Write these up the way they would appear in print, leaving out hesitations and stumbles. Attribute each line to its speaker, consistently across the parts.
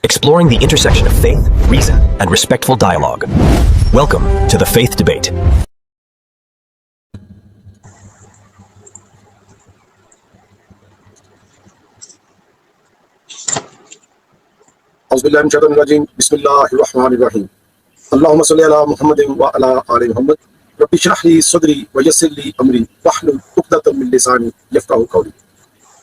Speaker 1: exploring the intersection of faith, reason, and respectful dialogue. Welcome to the Faith Debate.
Speaker 2: Auzubillahi Bismillahirrahmanirrahim. Allahumma salli ala Muhammadin wa ala ali Muhammad. Rabbi shrah li sadri wa yassir li amri wahlul uqdatan min lisani yafqahu qawli.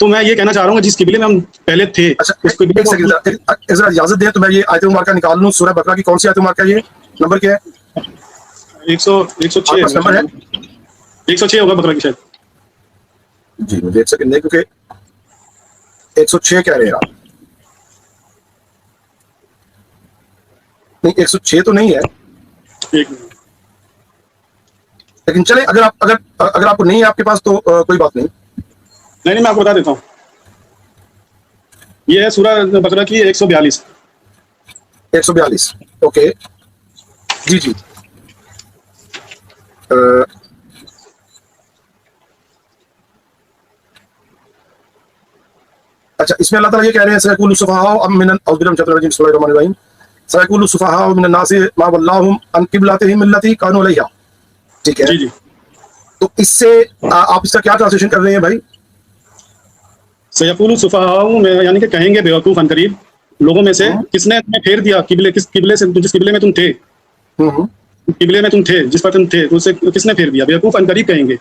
Speaker 3: تو میں یہ کہنا چاہ رہا ہوں کہ جس قبلے میں ہم پہلے تھے
Speaker 2: اچھا
Speaker 3: اس قبلے
Speaker 2: ایک سیکنڈ ذرا اجازت دیں تو میں یہ آیت مبارکہ نکال لوں. سورہ بقرہ کی کون سی آیت مبارکہ ہے؟ یہ نمبر کیا ہے؟
Speaker 3: 106
Speaker 2: آپ پاس نمبر ہے؟
Speaker 3: 106 ہوگا بقرہ کی شاید.
Speaker 2: جی مجھے ایک سیکنڈ دیں کیونکہ 106 کہہ رہے ہیں آپ. نہیں 106 تو نہیں ہے,
Speaker 3: ایک منٹ.
Speaker 2: لیکن چلے اگر آپ کو نہیں ہے آپ کے پاس تو کوئی بات نہیں.
Speaker 3: نہیں میں آپ کو بتا دیتا ہوں. یہ ہے سورہ بقرہ کی 142.
Speaker 2: 142 اوکے جی جی. اچھا اس میں اللہ تعالیٰ یہ کہہ رہے ہیں سيقول السفهاء من اعوذ بالله من الشيطان الرجيم بسم الله الرحمن الرحيم سيقول السفهاء من الناس ما ولاهم عن قبلتهم التي كانوا عليها. ٹھیک ہے
Speaker 3: جی جی.
Speaker 2: تو اس سے آپ اس کا کیا ٹرانسلیشن کر رہے ہیں بھائی؟
Speaker 3: سیقول السفہاء میں یعنی کہ کہیں گے بیوقوف ان قریب لوگوں میں سے کس نے تمہیں پھیر دیا قبلے, کس قبلے سے, جس قبلے میں تم تھے, قبلے میں تم تھے جس پر تم تھے تو اسے کس نے پھیر دیا, بیوقوف ان قریب کہیں گے.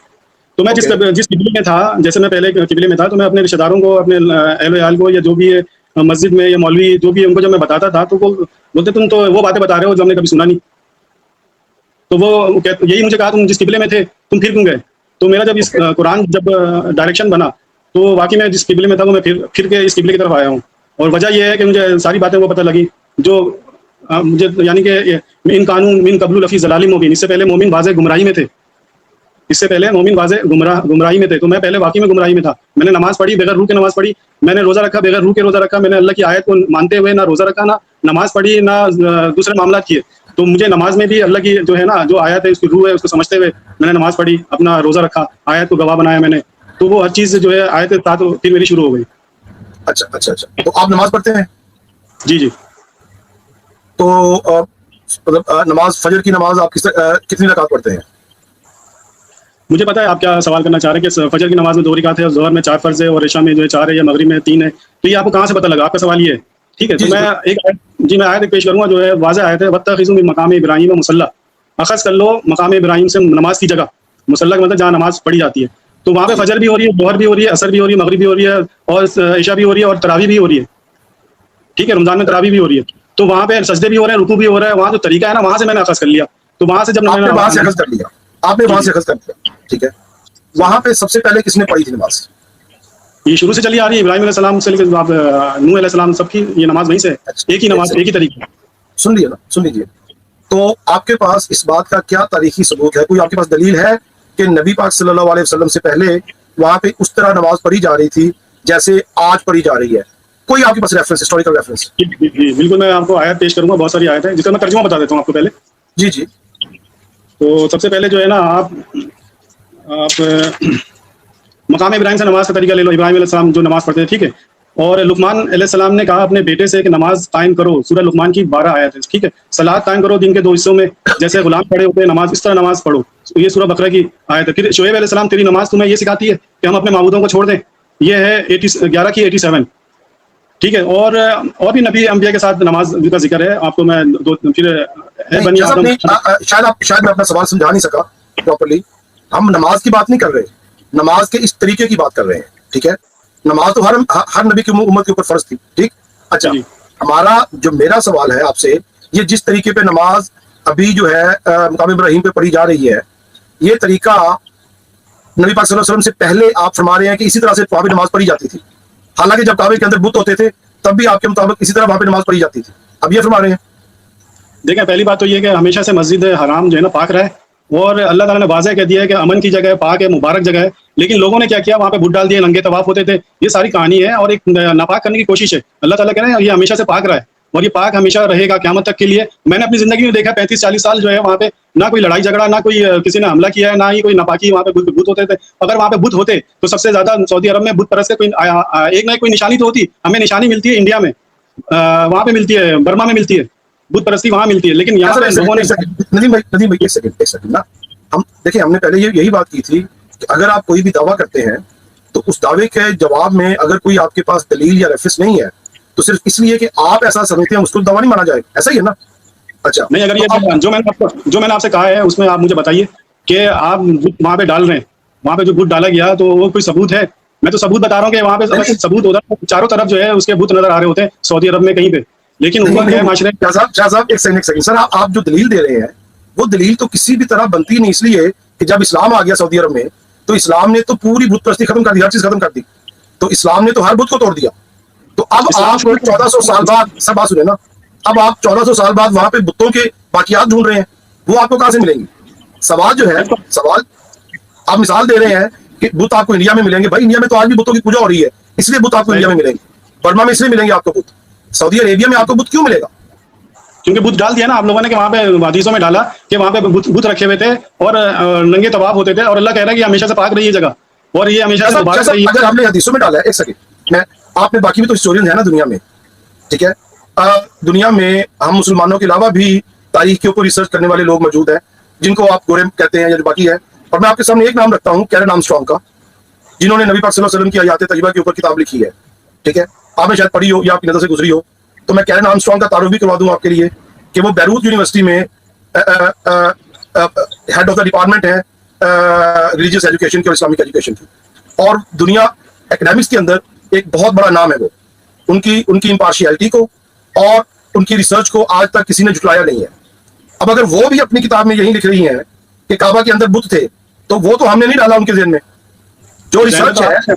Speaker 3: تو میں جس قبلے میں تھا, جیسے میں پہلے قبلے میں تھا, تو میں اپنے رشتہ داروں کو, اپنے اہل و عیال کو, یا جو بھی ہے مسجد میں یا مولوی جو بھی ان کو جب میں بتاتا تھا تو وہ بولتے تم تو وہ باتیں بتا رہے ہو جو ہم نے کبھی سنا نہیں. تو وہ یہی مجھے کہا تم جس قبلے میں تھے تم پھر کیوں گئے. تو میرا جب اس قرآن جب ڈائریکشن بنا تو واقعی میں جس قبلے میں تھا وہ میں پھر کے اس قبلے کی طرف آیا ہوں. اور وجہ یہ ہے کہ مجھے ساری باتیں وہ پتہ لگی جو مجھے یعنی کہ ان قانون من قبل لفی ضلال مبین, اس سے پہلے مومن واضح گمراہی میں تھے, اس سے پہلے مومن واضح گمراہی میں تھے. تو میں پہلے واقعی میں گمراہی میں تھا. میں نے نماز پڑھی بغیر روح کے نماز پڑھی, میں نے روزہ رکھا بغیر روح کے روزہ رکھا, میں نے اللہ کی آیت کو مانتے ہوئے نہ روزہ رکھا, نہ نماز پڑھی, نہ دوسرے معاملات کیے. تو مجھے نماز میں بھی اللہ کی جو ہے نا جو آیت ہے اس کی روح ہے اس کو سمجھتے ہوئے میں نے نماز پڑھی, اپنا روزہ رکھا, آیت کو گواہ بنایا میں نے. تو وہ ہر چیز جو ہے آیت کے ساتھ پھر میری شروع ہو گئی.
Speaker 2: اچھا اچھا اچھا. تو آپ نماز پڑھتے ہیں؟
Speaker 3: جی جی.
Speaker 2: تو مطلب نماز فجر کی نماز آپ کتنی رکعت پڑھتے ہیں؟
Speaker 3: مجھے پتا ہے آپ کیا سوال کرنا چاہ رہے ہیں کہ فجر کی نماز میں 2 رکعت ہے, ظہر میں 4 فرض ہے, اور عشاء میں جو ہے 4 ہے, یا مغرب میں 3 ہے. تو یہ آپ کو کہاں سے پتہ لگا؟ آپ کا سوال یہ ہے. ٹھیک ہے, تو میں آیت پیش کروں گا جو ہے واضح آیت ہے. واتخذوا من مقام ابراہیم مصلی, اخذ کر لو مقام ابراہیم سے نماز کی جگہ. مصلی کا مطلب جہاں نماز پڑھی جاتی ہے. تو وہاں پہ فجر بھی ہو رہی ہے, ظہر بھی ہو رہی ہے, عصر بھی ہو رہی ہے, مغرب بھی ہو رہی ہے, اور عشاء بھی ہو رہی ہے, اور تراویح بھی ہو رہی ہے. ٹھیک ہے, رمضان میں تراویح بھی ہو رہی ہے. تو وہاں پہ سجدے بھی ہو رہے ہیں, رکوع بھی ہو رہا ہے. وہاں جو طریقہ ہے نا وہاں سے میں نے اخذ کر لیا. تو وہاں سے جب
Speaker 2: آپ نے وہاں سے اخذ کر لیا, آپ نے وہاں سے اخذ کر لیا. ٹھیک ہے, وہاں پہ سب سے پہلے کس نے پڑھی تھی نماز؟
Speaker 3: یہ شروع سے چلی آ رہی ہے, ابراہیم علیہ السلام سے لے کے نوح علیہ السلام سب کی یہ نماز وہیں سے, ایک ہی نماز, ایک ہی طریقہ.
Speaker 2: سن لیجیے نا, سن لیجیے. تو آپ کے پاس اس بات کا کیا تاریخی ثبوت ہے؟ کوئی آپ کے پاس دلیل ہے کہ نبی پاک صلی اللہ علیہ وسلم سے پہلے وہاں پہ اس طرح نماز پڑھی جا رہی تھی جیسے آج پڑھی جا رہی ہے؟ کوئی آپ کے پاس ریفرنس, ہسٹوریکل ریفرنس؟
Speaker 3: جی بالکل, میں آپ کو آیت پیش کروں گا, بہت ساری آیت ہے جس کا میں ترجمہ بتا دیتا ہوں آپ کو پہلے.
Speaker 2: جی جی.
Speaker 3: تو سب سے پہلے جو ہے نا آپ مقام ابراہیم سے نماز کا طریقہ لے لو. ابراہیم علیہ السلام جو نماز پڑھتے ہیں, ٹھیک ہے. اور لقمان علیہ السلام نے کہا اپنے بیٹے سے کہ نماز قائم کرو. سورہ لقمان کی 12 آیت ہے, ٹھیک ہے. صلاۃ قائم کرو دن کے 2 حصوں میں, جیسے غلام پڑے ہوتے ہیں نماز, اس طرح نماز پڑھو. یہ سورہ بقرہ کی آیت ہے. پھر شعیب علیہ السلام تیری نماز تمہیں یہ سکھاتی ہے کہ ہم اپنے معبودوں کو چھوڑ دیں. یہ ہے 11 کی 87, ٹھیک ہے. اور بھی نبی انبیاء کے ساتھ نماز کا ذکر ہے. آپ کو میں
Speaker 2: شاید میں اپنا سوال سمجھا نہیں سکا پراپرلی. ہم نماز کی بات نہیں کر رہے, نماز کے اس طریقے کی بات کر رہے ہیں. ٹھیک ہے, نماز تو ہر نبی کی امت کے اوپر فرض تھی. ٹھیک. اچھا, ہمارا جو میرا سوال ہے آپ سے, یہ جس طریقے پہ نماز ابھی جو ہے مقام ابراہیم پہ پڑھی جا رہی ہے, یہ طریقہ نبی پاک صلی اللہ علیہ وسلم سے پہلے آپ فرما رہے ہیں کہ اسی طرح سے وہاں پہ نماز پڑھی جاتی تھی. حالانکہ جب کعبے کے اندر بت ہوتے تھے تب بھی آپ کے مطابق اسی طرح وہاں پہ نماز پڑھی جاتی تھی. اب یہ فرما رہے ہیں.
Speaker 3: دیکھیں, پہلی بات تو یہ کہ ہمیشہ سے مسجد حرام جو ہے نا پاک رہے, اور اللہ تعالیٰ نے واضح کہہ دیا ہے کہ امن کی جگہ ہے, پاک ہے, مبارک جگہ ہے. لیکن لوگوں نے کیا کیا, وہاں پہ بت ڈال دیے, ننگے طواف ہوتے تھے. یہ ساری کہانی ہے اور ایک ناپاک کرنے کی کوشش ہے. اللہ تعالیٰ کہہ رہے ہیں یہ ہمیشہ سے پاک رہا ہے, اور یہ پاک ہمیشہ رہے گا قیامت تک کے لیے. میں نے اپنی زندگی میں دیکھا 35-40 سال جو ہے وہاں پہ نہ کوئی لڑائی جھگڑا, نہ کوئی کسی نے حملہ کیا ہے, نہ ہی کوئی ناپاکی. وہاں پہ بت ہوتے تھے. اگر وہاں پہ بت ہوتے تو سب سے زیادہ سعودی عرب میں بت پرست کے کوئی ایک نہ کوئی نشانی تو ہوتی. ہمیں نشانی ملتی ہے انڈیا میں, وہاں پہ ملتی ہے, برما میں ملتی ہے, بت پرستی وہاں ملتی ہے. لیکن یہاں پہ لوگوں نے
Speaker 2: ندیم بھائی ایک سیکنڈ نا, ہم دیکھیں ہم نے پہلے یہی بات کی تھی کہ اگر آپ کوئی بھی دعویٰ کرتے ہیں تو اس دعوے کے جواب میں اگر کوئی آپ کے پاس دلیل یا ریفرنس نہیں ہے تو صرف اس لیے کہ آپ ایسا سمجھتے ہیں اس کو دعویٰ نہیں مانا جائے. ایسا ہی ہے نا؟ اچھا
Speaker 3: نہیں, اگر یہ جو میں نے آپ سے کہا ہے اس میں آپ مجھے بتائیے کہ آپ وہاں پہ ڈال رہے ہیں, وہاں پہ جو بت ڈالا گیا تو وہ کوئی ثبوت ہے میں تو ثبوت بتا رہا ہوں کہ وہاں پہ ثبوت ہوتا ہے، چاروں طرف جو ہے اس کے بت نظر آ رہے ہوتے ہیں سعودی عرب میں کہیں پہ، لیکن ہوا کیا ہے معاشرے میں.
Speaker 2: شاہ صاحب ایک سیکنڈ سر، آپ جو دلیل دے رہے ہیں وہ دلیل تو کسی بھی طرح بنتی نہیں، اس لیے کہ جب اسلام آ گیا سعودی عرب میں تو اسلام نے تو پوری بت پرستی ختم کر دی، ہر چیز ختم کر دی. تو اسلام نے تو ہر بت کو توڑ دیا. تو اب آپ 1400 سال بعد، سب بات سنیں نا، اب آپ 1400 سال بعد وہاں پہ بتوں کے باقیات ڈھونڈ رہے ہیں، وہ آپ کو کہاں سے ملیں گے؟ سوال جو ہے، سوال آپ مثال دے رہے ہیں کہ بت آپ کو انڈیا میں ملیں گے. بھائی انڈیا میں تو آج بھی بتوں کی پوجا ہو رہی ہے، اس لیے بت آپ کو انڈیا میں ملیں گے. برما میں اس لیے ملیں گے آپ کو بت. سعودی عربیہ میں آپ کو بت کیوں ملے گا؟
Speaker 3: کیونکہ بت ڈال دیا نا آپ لوگوں نے، کہ وہاں پہ حدیثوں میں ڈالا کہ وہاں پہ بت رکھے ہوئے تھے اور ننگے طواف ہوتے تھے، اور اللہ کہہ رہا ہے کہ ہمیشہ سے پاک رہی ہے جگہ، اور یہ ہمیشہ سے مبارک رہی ہے.
Speaker 2: اگر ہم نے حدیثوں میں ڈالا ہے، ایک سیکنڈ میں آپ نے، باقی بھی تو ہسٹورین ہے نا دنیا میں، ٹھیک ہے، دنیا میں ہم مسلمانوں کے علاوہ بھی تاریخ کے اوپر ریسرچ کرنے والے لوگ موجود ہیں جن کو آپ گورے کہتے ہیں یا جو باقی ہے. اور میں آپ کے سامنے ایک نام رکھتا ہوں، کیرن آرمسٹرانگ کا، جنہوں نے نبی پاک صلی اللہ علیہ وسلم کی حیات طیبہ کے اوپر کتاب لکھی ہے. ٹھیک ہے، آپ نے شاید پڑھی ہو یا آپ کی نظر سے گزری ہو. تو میں کیرن آرمسٹرانگ کا تعارف بھی کروا دوں آپ کے لیے کہ وہ بیروت یونیورسٹی میں ہیڈ آف دا ڈپارٹمنٹ ہے ریلیجیس ایجوکیشن کی اور اسلامک ایجوکیشن کی. اور دنیا اکیڈمکس کے اندر ایک بہت بڑا نام ہے وہ. ان کی امپارشیلٹی کو اور ان کی ریسرچ کو آج تک کسی نے جھٹلایا نہیں ہے. اب اگر وہ بھی اپنی کتاب میں یہی لکھ رہی ہیں کہ کعبہ کے اندر بت تھے، تو وہ تو ہم نے نہیں ڈالا ان کے ذہن میں. جو ریسرچ ہے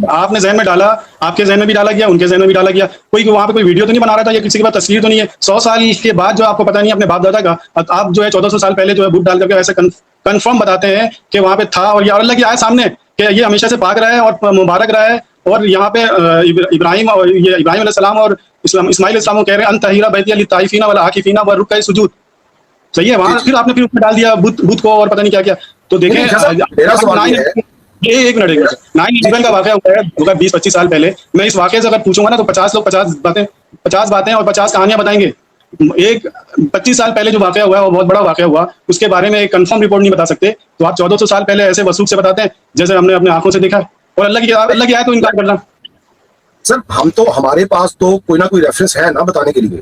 Speaker 3: آپ نے ذہن میں ڈالا، آپ کے ذہن میں بھی ڈالا گیا، ان کے ذہن میں بھی ڈالا گیا. کوئی وہاں پہ کوئی ویڈیو تو نہیں بنا رہا تھا یا کسی کے پاس تصویر تو نہیں ہے. 100 سال کے بعد جو آپ کو پتہ نہیں اپنے باپ دادا کا، آپ جو ہے 1400 سال پہلے جو ہے بت ڈال کر کے ایسے کنفرم بتاتے ہیں کہ وہاں پہ تھا، اور یہ اللہ کی آیت سامنے کہ یہ ہمیشہ سے پاک رہا ہے اور مبارک رہا ہے. اور یہاں پہ ابراہیم علیہ السلام اور اسماعیل علیہ السلام کو کہہ رہے ہیں ان طہیرا بیتی للطائفین والعاکفین والرکع السجود. صحیح ہے، وہاں پھر آپ نے اس میں ڈال دیا بت کو اور پتہ نہیں کیا کیا. تو دیکھیں ایک منٹ 9/11 کا واقعہ ہوا ہے 20-25 سال پہلے. میں اس واقعے سے اگر پوچھوں گا نا تو 50 لوگ 50 باتیں اور 50 کہانیاں بتائیں گے. ایک 25 سال پہلے جو واقعہ ہوا ہے وہ بہت بڑا واقعہ ہوا، اس کے بارے میں ایک کنفرم رپورٹ نہیں بتا سکتے. تو آپ 1400 سال پہلے ایسے وثوق سے بتاتے ہیں جیسے ہم نے اپنے آنکھوں سے دیکھا ہے. اور اللہ کی آیت تو انکار کرنا.
Speaker 2: سر ہم تو، ہمارے پاس تو کوئی نہ کوئی ریفرنس ہے نا بتانے کے لیے،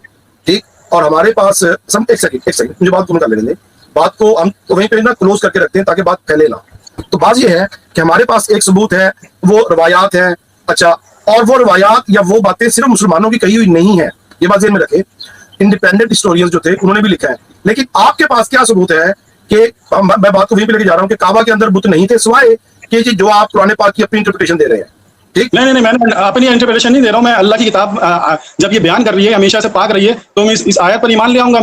Speaker 2: ٹھیک. اور ہمارے پاس ایک سیکنڈ مجھے بات کو نکال لینے دیں. بات کو ہم وہیں پہ نا کلوز کر کے رکھتے ہیں تاکہ بات پھیلے نہ. تو بات یہ ہے کہ ہمارے پاس ایک ثبوت ہے، وہ روایات ہیں. اچھا، اور وہ روایات یا وہ باتیں صرف مسلمانوں کی کہی ہوئی نہیں ہے، یہ بات ذہن میں رکھیں. انڈیپینڈنٹ ہسٹورینز جو تھے انہوں نے بھی لکھا ہے. لیکن آپ کے پاس کیا ثبوت ہے کہ میں بات کو وہیں پہ لے کے جا رہا ہوں کہ کعبہ کے اندر بت نہیں تھے، سوائے کہ جو آپ قرآن پاک کی اپنی انٹرپریٹیشن دے رہے ہیں.
Speaker 3: نہیں، میں نے اپنی انٹرپریٹیشن نہیں دے رہا ہوں. میں اللہ کی کتاب جب یہ بیان کر رہی ہے ہمیشہ سے پاک رہی ہے تو میں اس آیت پر ایمان لے آؤں گا.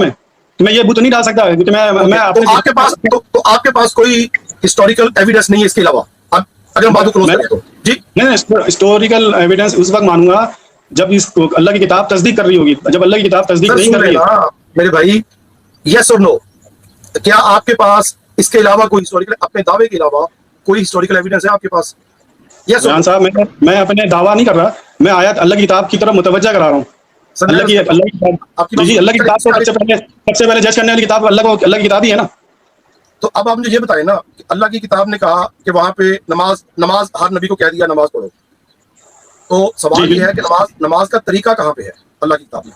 Speaker 3: میں یہ بت نہیں ڈال سکتا کیونکہ میں
Speaker 2: آپ کے پاس کوئی ہسٹوریکل ایویڈنس نہیں ہے اس کے علاوہ. اگر ہم بات کو کلوز کریں تو جی
Speaker 3: نہیں، ہسٹوریکل ایویڈنس اس وقت مانوں گا جب اس اللہ کی کتاب تصدیق کر رہی ہوگی. جب اللہ کی کتاب تصدیق نہیں کر رہی ہے
Speaker 2: میرے بھائی، یس اور نو، کیا آپ کے پاس اس کے علاوہ کوئی ہسٹوریکل، اپنے دعوے کے علاوہ کوئی ہسٹوریکل ایویڈنس ہے آپ کے پاس؟ یس
Speaker 3: جان صاحب، میں اپنے دعویٰ نہیں کر رہا، میں آیت اللہ کی کتاب کی طرف متوجہ کرا رہا ہوں. اللہ کی کتاب سب سے پہلے جج کرنے والی کتاب اللہ کی کتاب ہی ہے نا.
Speaker 2: تو اب آپ مجھے یہ بتائیں نا کہ اللہ کی کتاب نے کہا کہ وہاں پہ نماز ہر نبی کو کہہ دیا نماز پڑھو. تو سوال یہ ہے کہ نماز کا طریقہ کہاں پہ ہے اللہ کی کتاب میں؟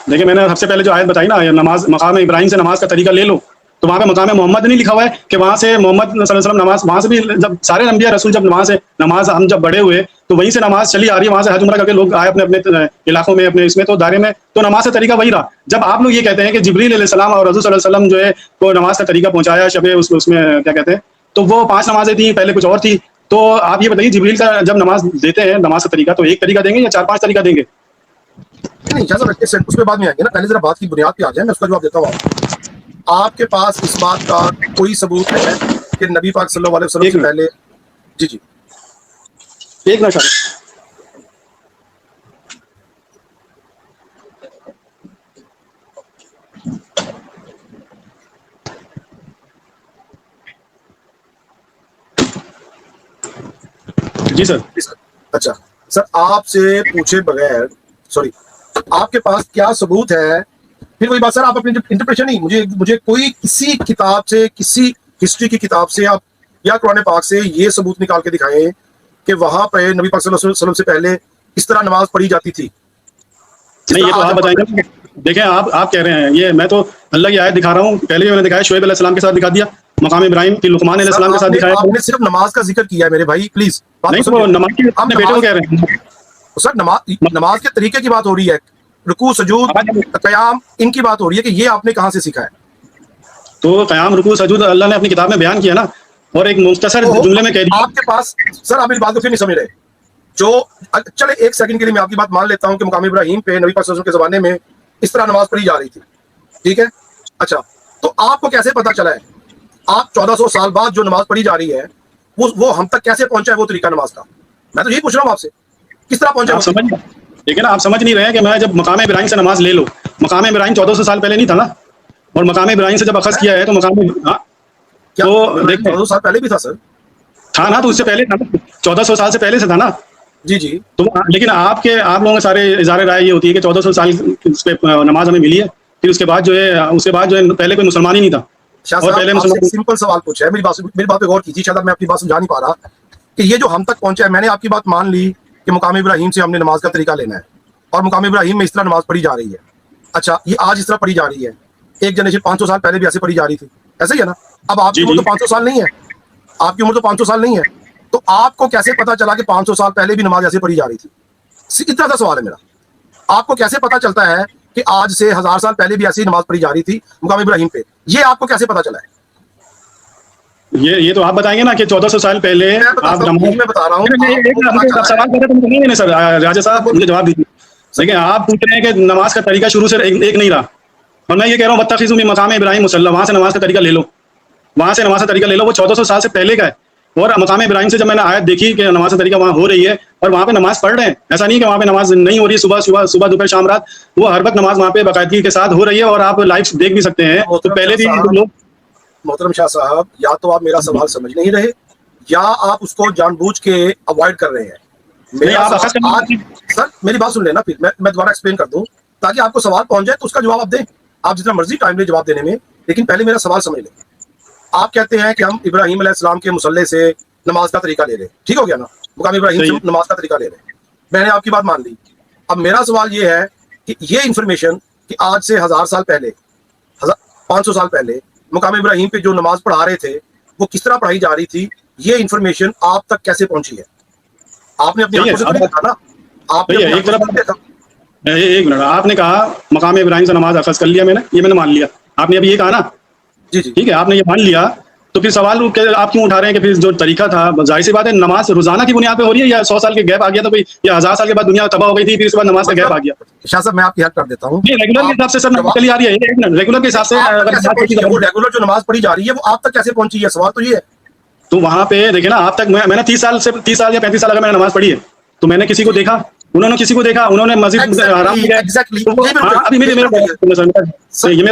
Speaker 3: دیکھیں، میں نے سب سے پہلے جو آیت بتائی نا، نماز مقام ابراہیم سے نماز کا طریقہ لے لو، تو وہاں پہ مقام محمد نہیں لکھا ہوا ہے کہ وہاں سے محمد صلی اللہ علیہ وسلم نماز، وہاں سے بھی جب سارے انبیاء رسول جب نماز ہم جب بڑے ہوئے تو وہیں سے نماز چلی آ رہی ہے. وہاں سے حج عمرہ کر کے لوگ آئے اپنے علاقوں میں، اپنے اس میں تو دائرے میں، تو نماز کا طریقہ وہی رہا. جب آپ لوگ یہ کہتے ہیں کہ جبریل علیہ السلام اور رسول صلی اللہ علیہ وسلم جو ہے وہ نماز کا طریقہ پہنچایا شب اس میں کیا کہتے ہیں، تو وہ 5 نمازیں تھیں، پہلے کچھ اور تھی. تو آپ یہ بتائیے جبریل کا جب نماز دیتے ہیں نماز کا طریقہ تو ایک طریقہ دیں گے یا 4-5 طریقہ دیں گے؟
Speaker 2: نہیں اس پہ بعد میں آئیں گے نا، پہلے ذرا بات کی بنیاد پہ آ جائیں، میں اس کا جواب دیتا ہوں. آپ کے پاس اس بات کا کوئی ثبوت ہے کہ نبی پاک صلی اللہ علیہ وسلم سے پہلے؟ جی
Speaker 3: ایک منٹ. جی سر.
Speaker 2: اچھا سر، آپ سے پوچھے بغیر، سوری، آپ کے پاس کیا ثبوت ہے؟ پھر وہی بات سر، آپ اپنی انٹرپریشن نہیں، مجھے کوئی کسی کتاب سے، کسی ہسٹری کی کتاب سے آپ یا قرآن پاک سے یہ ثبوت نکال کے دکھائیں کہ وہاں پہ نبی پاک صلی اللہ علیہ وسلم سے پہلے اس طرح نماز پڑھی جاتی تھی.
Speaker 3: نہیں، یہ تو آپ بتائیں گے. دیکھیں، آپ کہہ رہے ہیں، یہ میں تو اللہ کی آیت دکھا رہا ہوں. پہلے بھی میں نے دکھایا، شعیب علیہ السلام کے ساتھ دکھا دیا، مقام ابراہیم کی لقمان علیہ السلام کے ساتھ دکھایا.
Speaker 2: آپ نے صرف نماز کا ذکر کیا ہے میرے بھائی, پلیز
Speaker 3: نہیں وہ نماز کے اپنے بیٹے کو کہہ رہے ہیں
Speaker 2: سر. نماز کے طریقے کی بات ہو رہی ہے, رکوع سجود قیام ان کی بات ہو رہی ہے کہ یہ آپ نے کہاں سے سیکھا ہے؟
Speaker 3: تو قیام رکوع سجود اللہ نے اپنی کتاب میں بیان کیا نا, اور ایک مختصر جملے میں کہہ دیا.
Speaker 2: آپ کے پاس سر آپ میری بات کو پھر نہیں سمجھ رہے. جو چلے ایک سیکنڈ کے لیے میں آپ کی بات مان لیتا ہوں کہ مقام ابراہیم پہ نبی پاک صلی اللہ علیہ وسلم کے زمانے میں اس طرح نماز پڑھی جا رہی تھی, ٹھیک ہے. اچھا تو آپ کو کیسے پتا چلا ہے آپ 1400 سال بعد جو نماز پڑھی جا رہی ہے وہ ہم تک کیسے پہنچا ہے وہ طریقہ نماز کا؟ میں تو یہی پوچھ رہا ہوں آپ سے, کس طرح پہنچا ہے؟
Speaker 3: لیکن آپ سمجھ نہیں رہے کہ میں جب مقام ابراہیم سے نماز لے لو, مقام ابراہیم 1400 سال پہلے نہیں تھا نا, اور مقام ابراہیم سے جب اخذ کیا ہے تو مقام تو دیکھیں
Speaker 2: 1400 سال پہلے بھی تھا سر.
Speaker 3: تھا نا, تو اس سے پہلے تھا نا, 1400 سال سے پہلے سے تھا نا.
Speaker 2: جی جی.
Speaker 3: تو لیکن آپ لوگوں کے سارے اظہار رائے یہ ہوتی ہے کہ 1400 سال پہ نماز ہمیں ملی ہے, پھر اس کے بعد جو ہے پہلے کوئی مسلمان ہی نہیں تھا.
Speaker 2: شاہ صاحب آپ سے سمپل سوال پوچھا ہے, میری بات پہ غور کیجیے, شاید میں اپنی بات سمجھا نہیں پا رہا کہ یہ جو ہم تک پہنچا ہے, میں نے آپ کی بات مان لی کہ مقام ابراہیم سے ہم نے نماز کا طریقہ لینا ہے اور مقام ابراہیم میں اس طرح نماز پڑھی جا رہی ہے. اچھا یہ آج اس طرح پڑھی جا رہی ہے, ایک جنریشن 500 سال پہلے بھی ایسے پڑھی جا رہی تھی, ایسے ہی ہے نا. اب آپ کی عمر تو 500 سال نہیں ہے, آپ کی عمر تو 500 سال نہیں ہے, تو آپ کو کیسے پتا چلا کہ 500 سال پہلے بھی نماز ایسے پڑھی جا رہی تھی؟ اتنا سا سوال ہے میرا. آپ کو کیسے پتا چلتا ہے کہ آج سے 1000 سال پہلے بھی ایسی نماز پڑھی جا رہی تھی مقام ابراہیم پہ؟ یہ آپ کو کیسے پتا چلا ہے؟
Speaker 3: یہ تو آپ بتائیں گے نا کہ 1400 سال پہلے آپ
Speaker 2: میں بتا رہا ہوں
Speaker 3: سوال کرتے تو نہیں ہے سر راجہ صاحب, مجھے جواب دیجیے. لیکن آپ پوچھ رہے ہیں کہ نماز کا طریقہ شروع سے ایک نہیں رہا, اور میں یہ کہہ رہا ہوں بتخذوا من مقام ابراہیم مصلی, وہاں سے نماز کا طریقہ لے لو, وہاں سے نماز کا طریقہ لے لو, وہ 1400 سال سے پہلے کا ہے. اور مقام ابراہیم سے جب میں نے آیت دیکھی کہ نماز کا طریقہ وہاں ہو رہی ہے اور وہاں پہ نماز پڑھ رہے ہیں, ایسا نہیں کہ وہاں پہ نماز نہیں ہو رہی ہے, صبح دوپہر شام رات, وہ ہر وقت نماز وہاں پہ باقاعدگی کے ساتھ ہو رہی ہے, اور آپ لائیو دیکھ بھی سکتے ہیں. تو پہلے بھی لوگ
Speaker 2: محترم شاہ صاحب, یا تو آپ میرا سوال سمجھ نہیں رہے یا آپ اس کو جان بوجھ کے اوائڈ کر رہے ہیں. سر میری بات سن لینا, پھر میں دوبارہ ایکسپلین کر دوں تاکہ آپ کو سوال پہنچ جائے تو اس کا جواب آپ دیں. آپ جتنا مرضی ٹائم لیں جواب دینے میں, لیکن پہلے میرا سوال سمجھ لیں. آپ کہتے ہیں کہ ہم ابراہیم علیہ السلام کے مصلی سے نماز کا طریقہ لے لیں, ٹھیک ہو گیا نا, مقام ابراہیم سے نماز کا طریقہ لے لیں. میں نے آپ کی بات مان لی. اب میرا سوال یہ ہے کہ یہ انفارمیشن کہ آج سے 1000 سال پہلے 500 سال پہلے مقام ابراہیم پہ جو نماز پڑھا رہے تھے وہ کس طرح پڑھائی جا رہی تھی, یہ انفارمیشن آپ تک کیسے پہنچی ہے؟ آپ نے اپنی آنکھوں سے دیکھا نا, آپ نے ایک
Speaker 3: منٹ, آپ نے کہا مقام ابراہیم سے نماز اخذ کر لیا, میں نے مان لیا. آپ نے ابھی یہ کہا نا,
Speaker 2: جی جی
Speaker 3: ٹھیک ہے, آپ نے یہ مان لیا, تو پھر سوال آپ کیوں اٹھا رہے ہیں کہ پھر جو طریقہ تھا, ظاہر سی بات ہے نماز روزانہ کی بنیاد پہ ہو رہی ہے, یا 100 سال کے گیپ آ گیا تو کوئی, یا 1000 سال کے بعد دنیا تباہ ہو گئی تھی پھر اس کے بعد نماز کا گیپ آ گیا؟
Speaker 2: شاہ صاحب میں آپ کی ہیلپ کر دیتا ہوں.
Speaker 3: ریگولر کے حساب سے سر چلی آ رہی ہے, ریگولر کے حساب سے
Speaker 2: ریگولر جو نماز پڑھی جا رہی ہے وہ آپ تک کیسے پہنچی ہے, سوال تو یہ ہے.
Speaker 3: تو وہاں پہ دیکھیں نا, آپ تک میں نے 30 سال یا 35 سال اگر میں نے نماز پڑھی ہے تو میں نے کسی کو دیکھا, انہوں نے کسی کو دیکھا, انہوں نے مسجد حرام کیا. ابھی میرا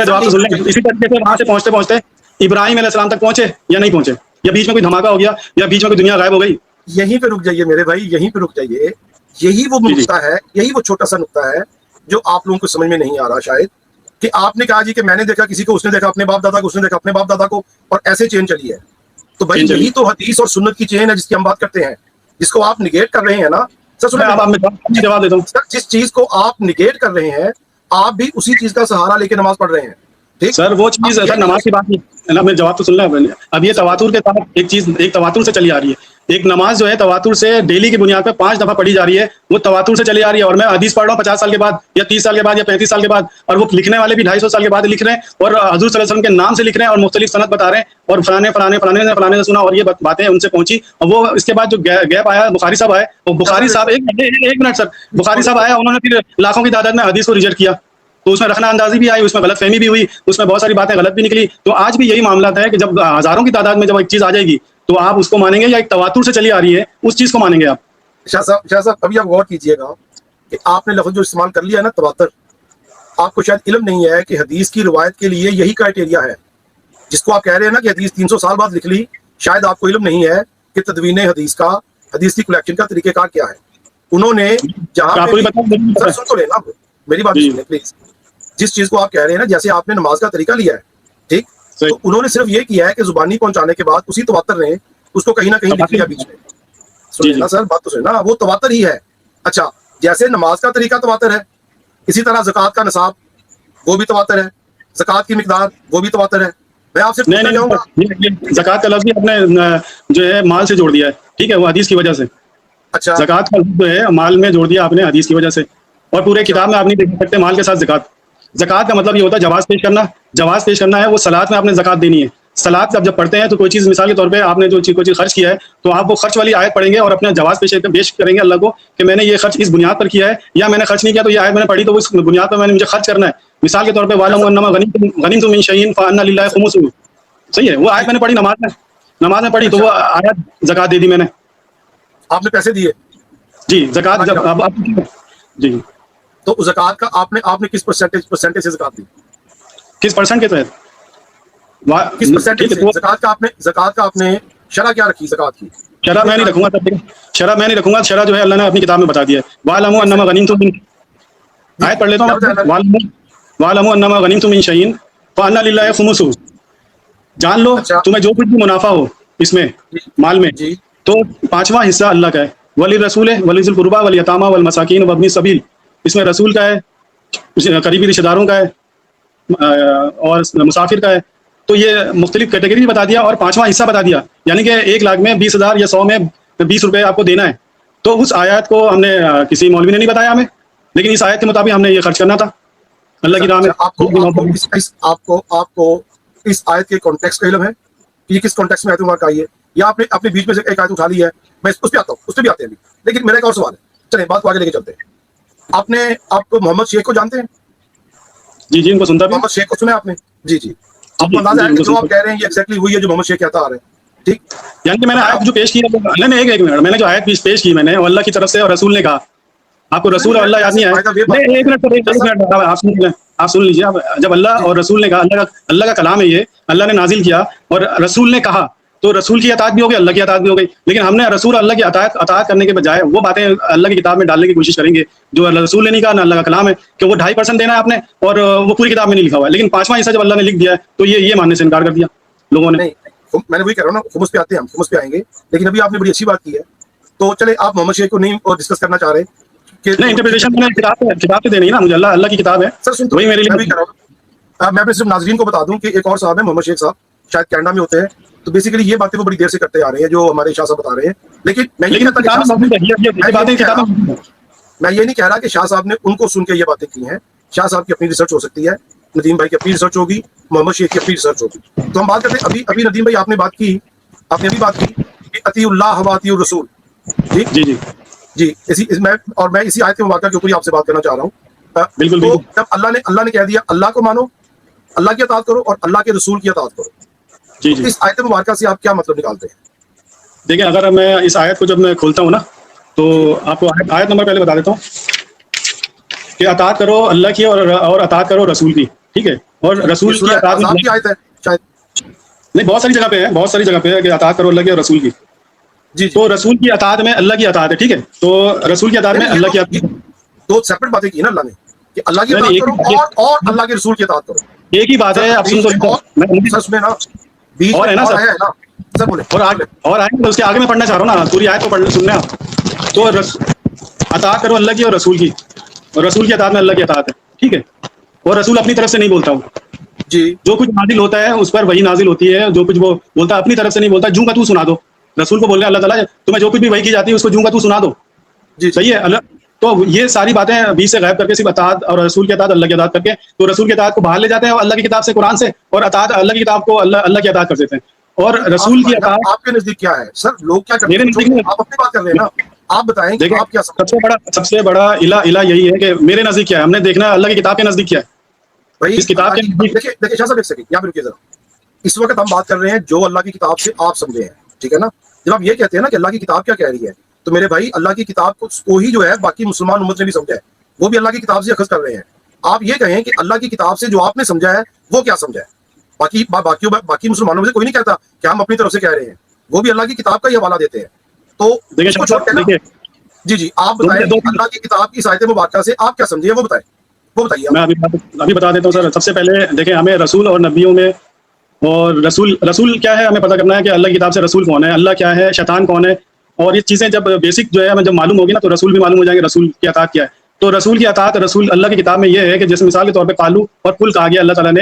Speaker 3: جواب تو سن لیں. اسی طریقے سے وہاں سے پہنچتے پہنچتے ابراہیم علیہ السلام تک پہنچے یا نہیں پہنچے, یا بیچ میں کوئی دھماکہ ہو گیا, یا بیچ میں کوئی دنیا غائب ہو گئی؟
Speaker 2: یہیں پہ رک جائیے میرے بھائی, یہیں پہ رک جائیے. یہی وہ نقطہ ہے, یہی وہ چھوٹا سا نقطہ ہے جو آپ لوگوں کو سمجھ میں نہیں آ رہا شاید, کہ آپ نے کہا جی کہ میں نے دیکھا کسی کو, اس نے دیکھا اپنے باپ دادا کو, اس نے دیکھا اپنے باپ دادا کو, اور ایسے چین چلی ہے. تو بھائی یہی تو حدیث اور سنت کی چین ہے جس کی ہم بات کرتے ہیں, جس کو آپ نگیٹ کر رہے ہیں نا.
Speaker 3: جواب دیتا ہوں,
Speaker 2: جس چیز کو آپ نگیٹ کر رہے ہیں آپ بھی اسی چیز کا سہارا لے کے نماز پڑھ رہے ہیں.
Speaker 3: سر وہ چیز سر نماز کی بات نہیں, میں جواب تو سن رہا ہوں. اب یہ تواتر کے ساتھ ایک چیز, ایک تواتر سے چلی آ رہی ہے. ایک نماز جو ہے تواتر سے ڈیلی کی بنیاد پہ 5 دفعہ پڑھی جا رہی ہے, وہ تواتر سے چلی آ رہی ہے. اور میں حدیث پڑھ رہا ہوں 50 سال کے بعد یا 30 سال کے بعد یا 35 سال کے بعد, اور وہ لکھنے والے بھی 250 سال کے بعد لکھ رہے ہیں, اور حضور صلی اللہ علیہ وسلم کے نام سے لکھ رہے ہیں, اور مختلف سند بتا رہے ہیں, اور فلانے نے سنا, اور یہ باتیں ان سے پہنچی. اور وہ اس کے بعد جو گیپ آیا, بخاری صاحب آئے, اور بخاری صاحب ایک منٹ سر, بخاری صاحب آیا, انہوں نے پھر لاکھوں کی تعداد میں حدیث کو ریجیکٹ کیا, تو اس میں رخنہ اندازی بھی آئی, اس میں غلط فہمی بھی ہوئی, اس میں بہت ساری باتیں غلط بھی نکلی. تو آج بھی یہی معاملات ہے کہ جب ہزاروں کی تعداد میں جب ایک چیز آ جائے گی تو آپ اس کو مانیں گے, یا ایک تواتر سے چلی آ رہی ہے اس چیز کو مانیں گے آپ؟
Speaker 2: شاہ صاحب ابھی آپ غور کیجئے گا کہ آپ نے لفظ جو استعمال کر لیا ہے نا تواتر, آپ کو شاید علم نہیں ہے کہ حدیث کی روایت کے لیے یہی کرائٹیریا ہے. جس کو آپ کہہ رہے ہیں نا کہ حدیث 300 سال بعد لکھ لی, شاید آپ کو علم نہیں ہے کہ تدوین حدیث کا, حدیث کی کلیکشن کا طریقہ کار کیا ہے. انہوں نے جہاں پہ سن تو لینا, میری بات سنیں پلیز. جس چیز کو آپ کہہ رہے ہیں نا, جیسے آپ نے نماز کا طریقہ لیا ہے, ٹھیک, تو انہوں نے صرف یہ کیا ہے کہ زبانی پہنچانے کے بعد اسی تواتر نے اس کو کہیں نہ کہیں لکھ لیا بیچ میں. سنیں نا سر, بات تو سنیں نا, وہ تواتر ہی ہے. اچھا, جیسے نماز کا طریقہ تواتر ہے, اسی طرح زکوٰۃ کا نصاب وہ بھی تواتر ہے, زکوٰۃ کی مقدار وہ بھی تواتر ہے, میں آپ سے
Speaker 3: نہیں
Speaker 2: پوچھنا
Speaker 3: نہیں
Speaker 2: چاہوں گا.
Speaker 3: یہ زکوٰۃ کا لفظ بھی آپ نے جو ہے مال سے جوڑ دیا ہے, ٹھیک ہے, وہ حدیث کی وجہ سے.
Speaker 2: اچھا
Speaker 3: زکوٰۃ کا لفظ جو ہے مال میں جوڑ دیا آپ نے حدیث کی وجہ سے, اور پورے کتاب میں آپ نہیں دیکھ سکتے مال کے ساتھ زکوٰۃ. زکوٰۃ کا مطلب یہ ہوتا ہے جواز پیش کرنا. جواز پیش کرنا ہے وہ صلاۃ میں آپ نے زکوٰۃ دینی ہے. صلاۃ کا جب پڑھتے ہیں تو کوئی چیز مثال کے طور پہ آپ نے جو کوئی چیز خرچ کیا ہے تو آپ وہ خرچ والی آیت پڑھیں گے اور اپنا جواز پیش کریں گے اللہ کو کہ میں نے یہ خرچ اس بنیاد پر کیا ہے, یا میں نے خرچ نہیں کیا تو یہ آیت میں نے پڑھی تو اس بنیاد پر میں نے مجھے خرچ کرنا ہے. مثال کے طور پہ وَاعْلَمُوا أَنَّمَا غَنِمْتُم مِّن شَيْءٍ فَأَنَّ لِلَّهِ خُمُسُهُ, صحیح ہے, وہ آیت میں نے پڑھی نماز میں پڑھی تو وہ آیت زکوٰۃ دے دی میں نے.
Speaker 2: آپ نے پیسے دیے
Speaker 3: جی زکوٰۃ جب جی
Speaker 2: تو زکوٰۃ کا آپ نے کس پرسنٹیج سے زکوٰۃ دی؟
Speaker 3: کس پرسنٹ کے تحت؟
Speaker 2: کس پرسنٹیج سے زکوٰۃ کا آپ نے شرح کیا رکھی زکوٰۃ کی؟
Speaker 3: شرح میں نہیں رکھوں گا, شرح میں نہیں رکھوں گا. شرح جو ہے اللہ نے اپنی کتاب میں بتا دیا ہے. وَاعْلَمُوا أَنَّمَا غَنِمْتُم مِّن, آیت پڑھ لیتا ہوں. وَاعْلَمُوا أَنَّمَا غَنِمْتُم مِّن شَيْءٍ فَأَنَّ لِلَّهِ خُمُسُهُ, جان لو تمہیں جو کچھ بھی منافع ہو اس میں مال میں تو 5واں حصہ اللہ کا ہے. وَلِلرَّسُولِ وَلِذِي الْقُرْبَىٰ وَالْيَتَامَىٰ وَالْمَسَاكِينِ وَابْنِ السَّبِيلِ, اس میں رسول کا ہے, قریبی رشتہ داروں کا ہے اور مسافر کا ہے. تو یہ مختلف کیٹیگری بتا دیا اور 5واں حصہ بتا دیا, یعنی کہ 1 لاکھ میں 20,000 یا 100 میں 20 روپے آپ کو دینا ہے. تو اس آیات کو ہم نے کسی مولوی نے نہیں بتایا ہمیں, لیکن اس آیت کے مطابق ہم نے یہ خرچ کرنا تھا اللہ کی راہ میں.
Speaker 2: آپ کو اس آیت کے کانٹیکسٹ کا علم ہے کہ یہ کس کانٹیکسٹ میں آیت مبارکہ آئی ہے, یا آپ نے اپنے بیچ میں سے ایک آیت اٹھا لی ہے؟ میں اس پہ آتا ہوں, اس پہ بھی آتے ہیں ابھی, لیکن میرا ایک اور سوال ہے, چلیں بات کو آگے لے کے چلتے ہیں. آپ کو محمد شیخ کو جانتے ہیں؟
Speaker 3: جی ان کو سنتا بھی.
Speaker 2: محمد شیخ کو سنا آپ نے؟ جی آپ کو اندازہ ہے کہ جو آپ کہہ رہے ہیں یہ ایگزیکٹلی وہی ہے جو محمد شیخ کہتا آ رہے ہیں, ٹھیک؟
Speaker 3: یعنی کہ میں نے آیت جو پیش کی ہے, ایک منٹ, میں نے جو آیت پیش کی میں نے وہ اللہ کی طرف سے اور رسول نے کہا. آپ کو رسول اور اللہ یاد نہیں آیا؟ ایک منٹ آپ سن لیجیے. جب اللہ اور رسول نے کہا, اللہ کا کلام ہے یہ, اللہ نے نازل کیا اور رسول نے کہا, تو رسول کی اطاعت بھی ہو گئی, اللہ کی اطاعت بھی ہو گئی. لیکن ہم نے رسول اللہ کی اطاعت کرنے کے بجائے وہ باتیں اللہ کی کتاب میں ڈالنے کی کوشش کریں گے جو رسول نے نہیں کہا, نہ اللہ کا کلام ہے, کہ وہ 2.5% دینا ہے آپ نے اور وہ پوری کتاب میں نہیں لکھا ہوا ہے. لیکن 5واں حصہ جب اللہ نے لکھ دیا ہے تو یہ ماننے سے انکار کر دیا لوگوں نے.
Speaker 2: میں نے وہی کہہ رہا ہوں نا, خمس پہ آتے ہیں, ہم خمس پہ آئیں گے, لیکن ابھی آپ نے بڑی اچھی بات کی ہے. تو چلے آپ محمد شیخ کو نہیں ڈسکس کرنا چاہ رہے کہ
Speaker 3: نہیں, انٹرپریٹیشن میں کتاب سے دینی ہے نا مجھے, اللہ کی کتاب ہے.
Speaker 2: سر
Speaker 3: وہی میرے لیے
Speaker 2: میں اپنے صرف ناظرین کو بتا دوں کہ ایک اور صاحب ہے محمد شیخ صاحب, شاید کینیڈا میں ہوتے ہیں. تو بیسیکلی یہ باتیں وہ بڑی دیر سے کرتے آ رہے ہیں جو ہمارے شاہ صاحب بتا رہے ہیں. لیکن میں یہ نہیں کہہ رہا کہ شاہ صاحب نے ان کو سن کے یہ باتیں کی ہیں. شاہ صاحب کی اپنی ریسرچ ہو سکتی ہے, ندیم بھائی کی اپنی ریسرچ ہوگی, محمد شیخ کی اپنی ریسرچ ہوگی. تو ہم بات کرتے ہیں ابھی ندیم بھائی آپ نے ابھی بات کی کہ اطیع اللہ و اطیع الرسول. جی میں اسی آیت کے مبارکہ کے اوپر آپ سے بات کرنا چاہ رہا ہوں. تو جب اللہ نے کہہ دیا اللہ کو مانو, اللہ کی اطاعت کرو اور اللہ کے رسول کی اطاعت کرو, اس آیت مبارکہ سے آپ کیا مطلب نکالتے ہیں؟
Speaker 3: دیکھیں, اگر میں اس آیت کو جب میں کھولتا ہوں نا تو آپ کو آیت نمبر پہلے بتا دیتا ہوں کہ اطاعت کرو اللہ کی اور اطاعت کرو رسول کی, ٹھیک ہے. اور رسول کی اطاعت
Speaker 2: کی آیت ہے شاید,
Speaker 3: نہیں بہت ساری جگہ پہ ہے کہ اطاعت کرو اللہ کی اور رسول کی. تو رسول کی اطاعت میں اللہ کی اطاعت ہے, ٹھیک ہے. تو رسول کی اطاعت میں اللہ کی اطاعت,
Speaker 2: دو سیپریٹ باتیں کی نا اللہ نے, کہ اللہ کی اطاعت کرو اور اللہ کے رسول کی اطاعت کرو.
Speaker 3: ایک ہی بات ہے. آپ سن اور ہے نا سر, اور آئیں اس کے آگے میں پڑھنا چاہ رہا ہوں نا, پوری آیت کو سننے آپ. تو اطاعت کرو اللہ کی اور رسول کی, اور رسول کی اطاعت میں اللہ کی اطاعت ہے, ٹھیک ہے. اور رسول اپنی طرف سے نہیں بولتا ہوں, جو کچھ نازل ہوتا ہے اس پر وہی نازل ہوتی ہے. جو کچھ وہ بولتا ہے اپنی طرف سے نہیں بولتا, جوں کا تو سنا دو. رسول کو بولنے اللہ تعالیٰ تمہیں جو کچھ بھی وحی کی جاتی ہے اس کو جوں کا تو سنا دو, صحیح ہے. تو یہ ساری باتیں بیچ سے غائب کر کے صرف اطاعت اور رسول کی اطاعت اللہ کی اطاعت کر کے, تو رسول کی اطاعت کو باہر لے جاتے ہیں اللہ کی کتاب سے, قرآن سے, اور اطاعت اللہ کی کتاب کو اللہ کی اطاعت کر دیتے ہیں. اور رسول کی اطاعت
Speaker 2: آپ کے نزدیک کیا ہے سر؟ لوگ کیا کرتے ہیں؟ آپ اپنی بات کر رہے ہیں نا, آپ بتائیں کہ آپ کیا
Speaker 3: سب سے بڑا الہ یہی ہے کہ میرے نزدیک کیا ہے, ہم نے دیکھنا اللہ کی کتاب کے نزدیک کیا ہے. اس کتاب کے
Speaker 2: دیکھیں شاہ صاحب ایک سیکنڈ یہاں پہ رکیے ذرا. اس وقت ہم بات کر رہے ہیں جو اللہ کی کتاب سے آپ سمجھے ہیں, ٹھیک ہے نا. جب آپ یہ کہتے ہیں نا کہ اللہ کی کتاب کیا کہہ رہی ہے, تو میرے بھائی اللہ کی کتاب کو ہی جو ہے باقی مسلمان امت نے بھی سمجھا ہے, وہ بھی اللہ کی کتاب سے اخذ کر رہے ہیں. آپ یہ کہیں کہ اللہ کی کتاب سے جو آپ نے سمجھا ہے وہ کیا سمجھا ہے. باقی مسلمانوں میں سے کوئی نہیں کہتا کہ ہم اپنی طرف سے کہہ رہے ہیں, وہ بھی اللہ کی کتاب کا ہی حوالہ دیتے ہیں. تو جی آپ بتائیں اللہ کی کتاب کی آیت مبارکہ سے آپ کیا سمجھے, وہ بتائیے.
Speaker 3: میں ابھی بتا دیتا ہوں سر. سب سے پہلے دیکھیں, ہمیں رسول اور نبیوں میں, اور رسول کیا ہے ہمیں پتہ کرنا ہے کہ اللہ کی کتاب سے رسول کون ہے, اللہ کیا ہے, شیطان کون ہے. اور یہ چیزیں جب بیسک جو ہے ہمیں جب معلوم ہوگی نا تو رسول بھی معلوم ہو جائیں گے رسول کی اطاعت کیا ہے. تو رسول کی اطاعت رسول اللہ کی کتاب میں یہ ہے کہ جیسے مثال کے طور پہ قالو اور قل کہا گیا اللہ تعالیٰ نے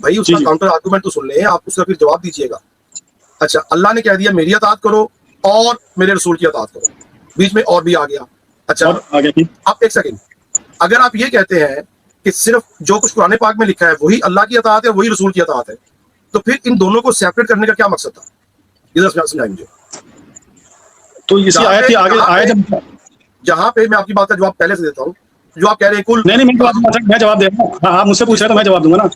Speaker 2: بھائی اس کا کاؤنٹر آرگومنٹ تو سن لیں, آپ اس کا پھر جواب دیجیے گا. اچھا, اللہ نے کہہ دیا میری اطاعت کرو اور میرے رسول کی اطاعت کرو, بیچ میں اور بھی آ گیا. اچھا اب ایک سیکنڈ, اگر آپ یہ کہتے ہیں کہ صرف جو کچھ قرآن پاک میں لکھا ہے وہی اللہ کی اطاعت ہے, وہی رسول کی اطاعت ہے, تو پھر ان دونوں کو سیپریٹ کرنے کا کیا مقصد تھا؟ یہ سمجھائیں مجھے.
Speaker 3: تو اسی آیت کی آگے
Speaker 2: جہاں پہ میں آپ کی بات کا جواب پہلے سے دیتا ہوں, جو آپ کہہ رہے ہیں کل
Speaker 3: نہیں میں جواب دے رہا ہوں, آپ مجھ سے پوچھ رہے ہیں تو میں جواب دوں گا نا.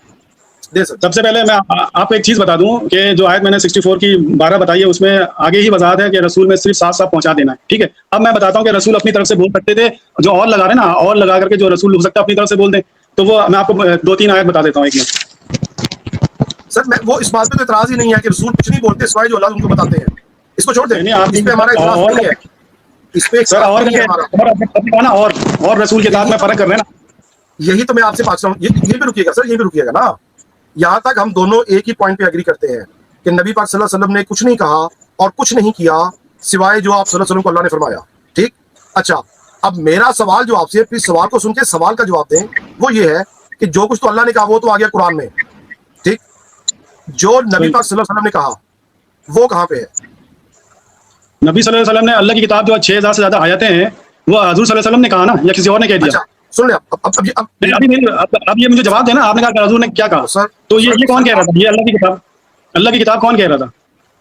Speaker 2: دے سکتے.
Speaker 3: سب سے پہلے میں آپ کو ایک چیز بتا دوں کہ جو آیت میں نے 64 کی 12 بتائی ہے اس میں آگے ہی وضاحت ہے کہ رسول میں صرف صاف پہنچا دینا ہے. ٹھیک ہے, اب میں بتاتا ہوں کہ رسول اپنی طرف سے بول سکتے تھے, جو اور لگا رہے نا, اور لگا کر کے جو رسول ہو سکتا ہے اپنی طرف سے بول دیں, تو وہ میں آپ کو 2-3 آیت بتا دیتا ہوں. ایک منٹ
Speaker 2: سر, میں وہ اس بات پہ تو اعتراض ہی نہیں ہے کہ رسول کچھ نہیں بولتے سوائے جو اللہ ان کو بتاتے ہیں. اس کو چھوڑ دیں, اس پہ ہمارا اعتراض نہیں ہے, اس پہ
Speaker 3: سر اور
Speaker 2: نہیں ہے ہمارا.
Speaker 3: اور رسول کے ساتھ میں فرق کر رہے ہیں نا,
Speaker 2: یہی تو میں آپ سے پوچھ رہا ہوں. یہیں پہ رکیے گا سر, یہیں پہ رکیے گا نا. یہاں تک ہم دونوں ایک ہی پوائنٹ پہ ایگری کرتے ہیں کہ نبی پاک صلی اللہ علیہ وسلم نے کچھ نہیں کہا اور کچھ نہیں کیا سوائے جو آپ صلی اللہ علیہ وسلم کو اللہ نے فرمایا. ٹھیک, اچھا اب میرا سوال جو آپ سے, پھر سوال کو سن کے سوال کا جواب دیں, وہ یہ ہے کہ جو کچھ تو اللہ نے کہا وہ تو آ گیا قرآن میں. ٹھیک, جو نبی پاک صلی اللہ علیہ وسلم نے کہا وہ کہاں پہ ہے؟
Speaker 3: نبی صلی اللہ علیہ وسلم نے اللہ کی کتاب جو 6000 سے زیادہ آیتیں ہیں وہ حضور صلی اللہ علیہ وسلم نے کہا نا, یا کسی اور نے کہہ دیا؟
Speaker 2: اچھا سن لیں,
Speaker 3: اب یہ مجھے جواب دینا, آپ نے کہا کہ حضور نے کیا کہا,
Speaker 2: سر
Speaker 3: تو یہ کون کہہ رہا تھا؟ یہ اللہ کی کتاب کون کہہ رہا تھا؟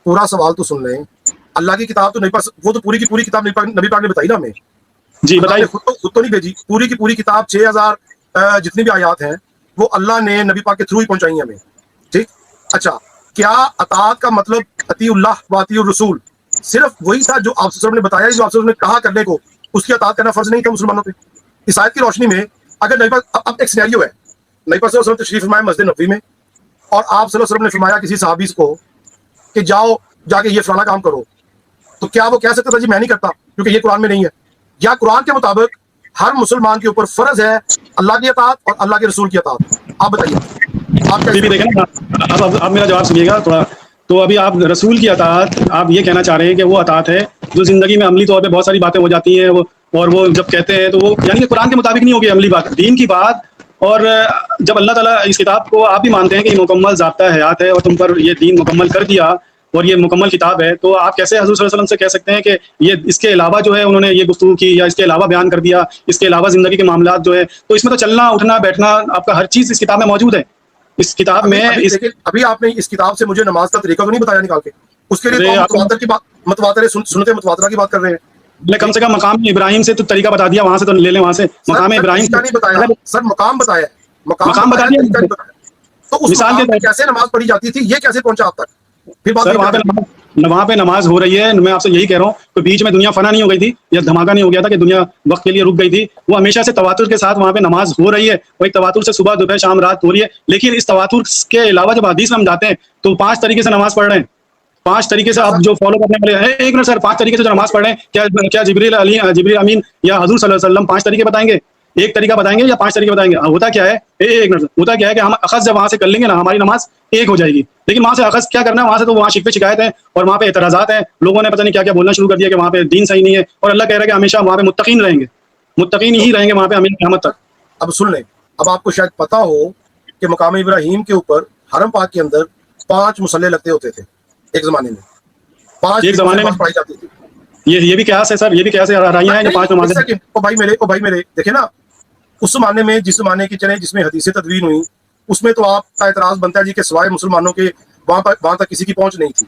Speaker 2: پورا سوال تو سن لیں. اللہ کی کتاب تو نہیں پاس, وہ تو پوری کی پوری کتاب نبی پاک نے بتائی نا ہمیں.
Speaker 3: جی بتائیے.
Speaker 2: خود تو نہیں بھیجی, پوری کی پوری کتاب 6000 جتنی بھی آیات ہیں وہ اللہ نے نبی پاک کے تھرو ہی پہنچائی ہیں ہمیں. ٹھیک, اچھا کیا اطاعت کا مطلب اطیع اللہ و اطیع الرسول صرف وہی تھا جو آپ نے بتایا, جو آپ نے کہا کرنے کو, اس کی اطاعت کرنا فرض نہیں تھا مسلمانوں پہ؟ اس آیت کی روشنی میں اگر نبی پاک, اب ایک سینیریو ہے, نبی پاک صلی اللہ علیہ وسلم تشریف فرمائے مسجد نبوی میں, اور آپ صلی اللہ علیہ وسلم نے فرمایا کسی صحابی کو کہ جاؤ جا کے یہ فلانا کام کرو, تو کیا وہ کہہ سکتا تھا جی میں نہیں کرتا کیونکہ یہ قرآن میں نہیں ہے؟ یا قرآن کے مطابق ہر مسلمان کے اوپر فرض ہے اللہ کی اطاعت اور اللہ کے رسول کی اطاعت؟ آپ بتائیے. آپ
Speaker 3: دیکھیں نا, اب میرا جواب سنیے گا تھوڑا. تو ابھی آپ رسول کی اطاعت, آپ یہ کہنا چاہ رہے ہیں کہ وہ اطاعت ہے جو زندگی میں عملی طور پہ بہت ساری باتیں ہو جاتی ہیں, اور وہ جب کہتے ہیں تو وہ یعنی کہ قرآن کے مطابق نہیں ہوگی عملی بات, دین کی بات. اور جب اللہ تعالیٰ اس کتاب کو آپ بھی مانتے ہیں کہ یہ مکمل ضابطہ حیات ہے اور تم پر یہ دین مکمل کر دیا اور یہ مکمل کتاب ہے, تو آپ کیسے حضور صلی اللہ علیہ وسلم سے کہہ سکتے ہیں کہ یہ اس کے علاوہ جو ہے انہوں نے یہ گفتگو کی, یا اس کے علاوہ بیان کر دیا, اس کے علاوہ زندگی کے معاملات جو ہے, تو اس میں تو چلنا اٹھنا بیٹھنا آپ کا ہر چیز اس کتاب میں موجود ہے. اس کتاب میں
Speaker 2: ابھی آپ نے اس کتاب سے مجھے نماز کا طریقہ تو نہیں بتایا نکال کے, اس کے لیے متواتر کی بات, متواتر سنت متواترہ کی بات کر رہے ہیں.
Speaker 3: کم سے کم مقام ابراہیم سے تو طریقہ بتا دیا, وہاں سے تو لے لیں, وہاں سے مقام ابراہیم
Speaker 2: کا نہیں بتایا سر, مقام بتایا,
Speaker 3: مقام بتا دیا.
Speaker 2: تو اس مقام پہ کیسے نماز پڑھی جاتی تھی, یہ کیسے پہنچا آپ تک؟ پھر
Speaker 3: وہاں پہ نماز ہو رہی ہے, میں آپ سے یہی کہہ رہا ہوں کہ بیچ میں دنیا فنا نہیں ہو گئی تھی, یا دھماکہ نہیں ہو گیا تھا کہ دنیا وقت کے لیے رک گئی تھی. وہ ہمیشہ سے تواتر کے ساتھ وہاں پہ نماز ہو رہی ہے, وہ ایک تواتر سے صبح دوپہر شام رات ہو رہی ہے. لیکن اس تواتر کے علاوہ جب حدیث میں ہم جاتے ہیں تو 5 طریقے سے نماز پڑھ رہے ہیں, 5 طریقے سے آپ جو فالو کرنے والے ہیں. ایک منٹ سر, 5 طریقے سے جو نماز پڑھ رہے ہیں, کیا جبریل امین یا حضور صلی اللہ علیہ وسلم 5 طریقے بتائیں گے, ایک طریقہ بتائیں گے یا 5 طریقے بتائیں گے؟ ہوتا کیا ہے, ایک منٹ, ہوتا کیا ہے کہ ہم اخذ جب وہاں سے کر لیں گے نا ہماری نماز ایک ہو جائے گی. لیکن وہاں سے اخذ کیا کرنا ہے, وہاں سے تو وہاں شکوے شکایت ہیں اور وہاں پہ اعتراضات ہیں, لوگوں نے پتہ نہیں کیا کیا بولنا شروع کر دیا کہ وہاں پہ دین صحیح نہیں ہے, اور اللہ کہہ رہا ہے کہ ہمیشہ وہاں پہ متقین رہیں گے, متقین ہی رہیں گے وہاں پہ ہمیں قیامت تک.
Speaker 2: اب سن لیں, اب آپ کو شاید پتا ہو کہ مقام ابراہیم کے اوپر حرم پاک کے اندر 5 مصلے لگتے ہوتے تھے ایک زمانے میں, 5
Speaker 3: زمانے میں
Speaker 2: پڑھائی جاتی تھی.
Speaker 3: یہ بھی قیاس ہے سر, یہ بھی قیاس رائیاں ہیں کہ 5 نمازیں.
Speaker 2: او بھائی میرے دیکھیں نا, اس زمانے میں جس زمانے کی چلیں جس میں حدیثیں تدوین ہوئی, اس میں تو آپ کا اعتراض بنتا ہے جی کہ سوائے مسلمانوں کے وہاں تک کسی کی پہنچ نہیں تھی.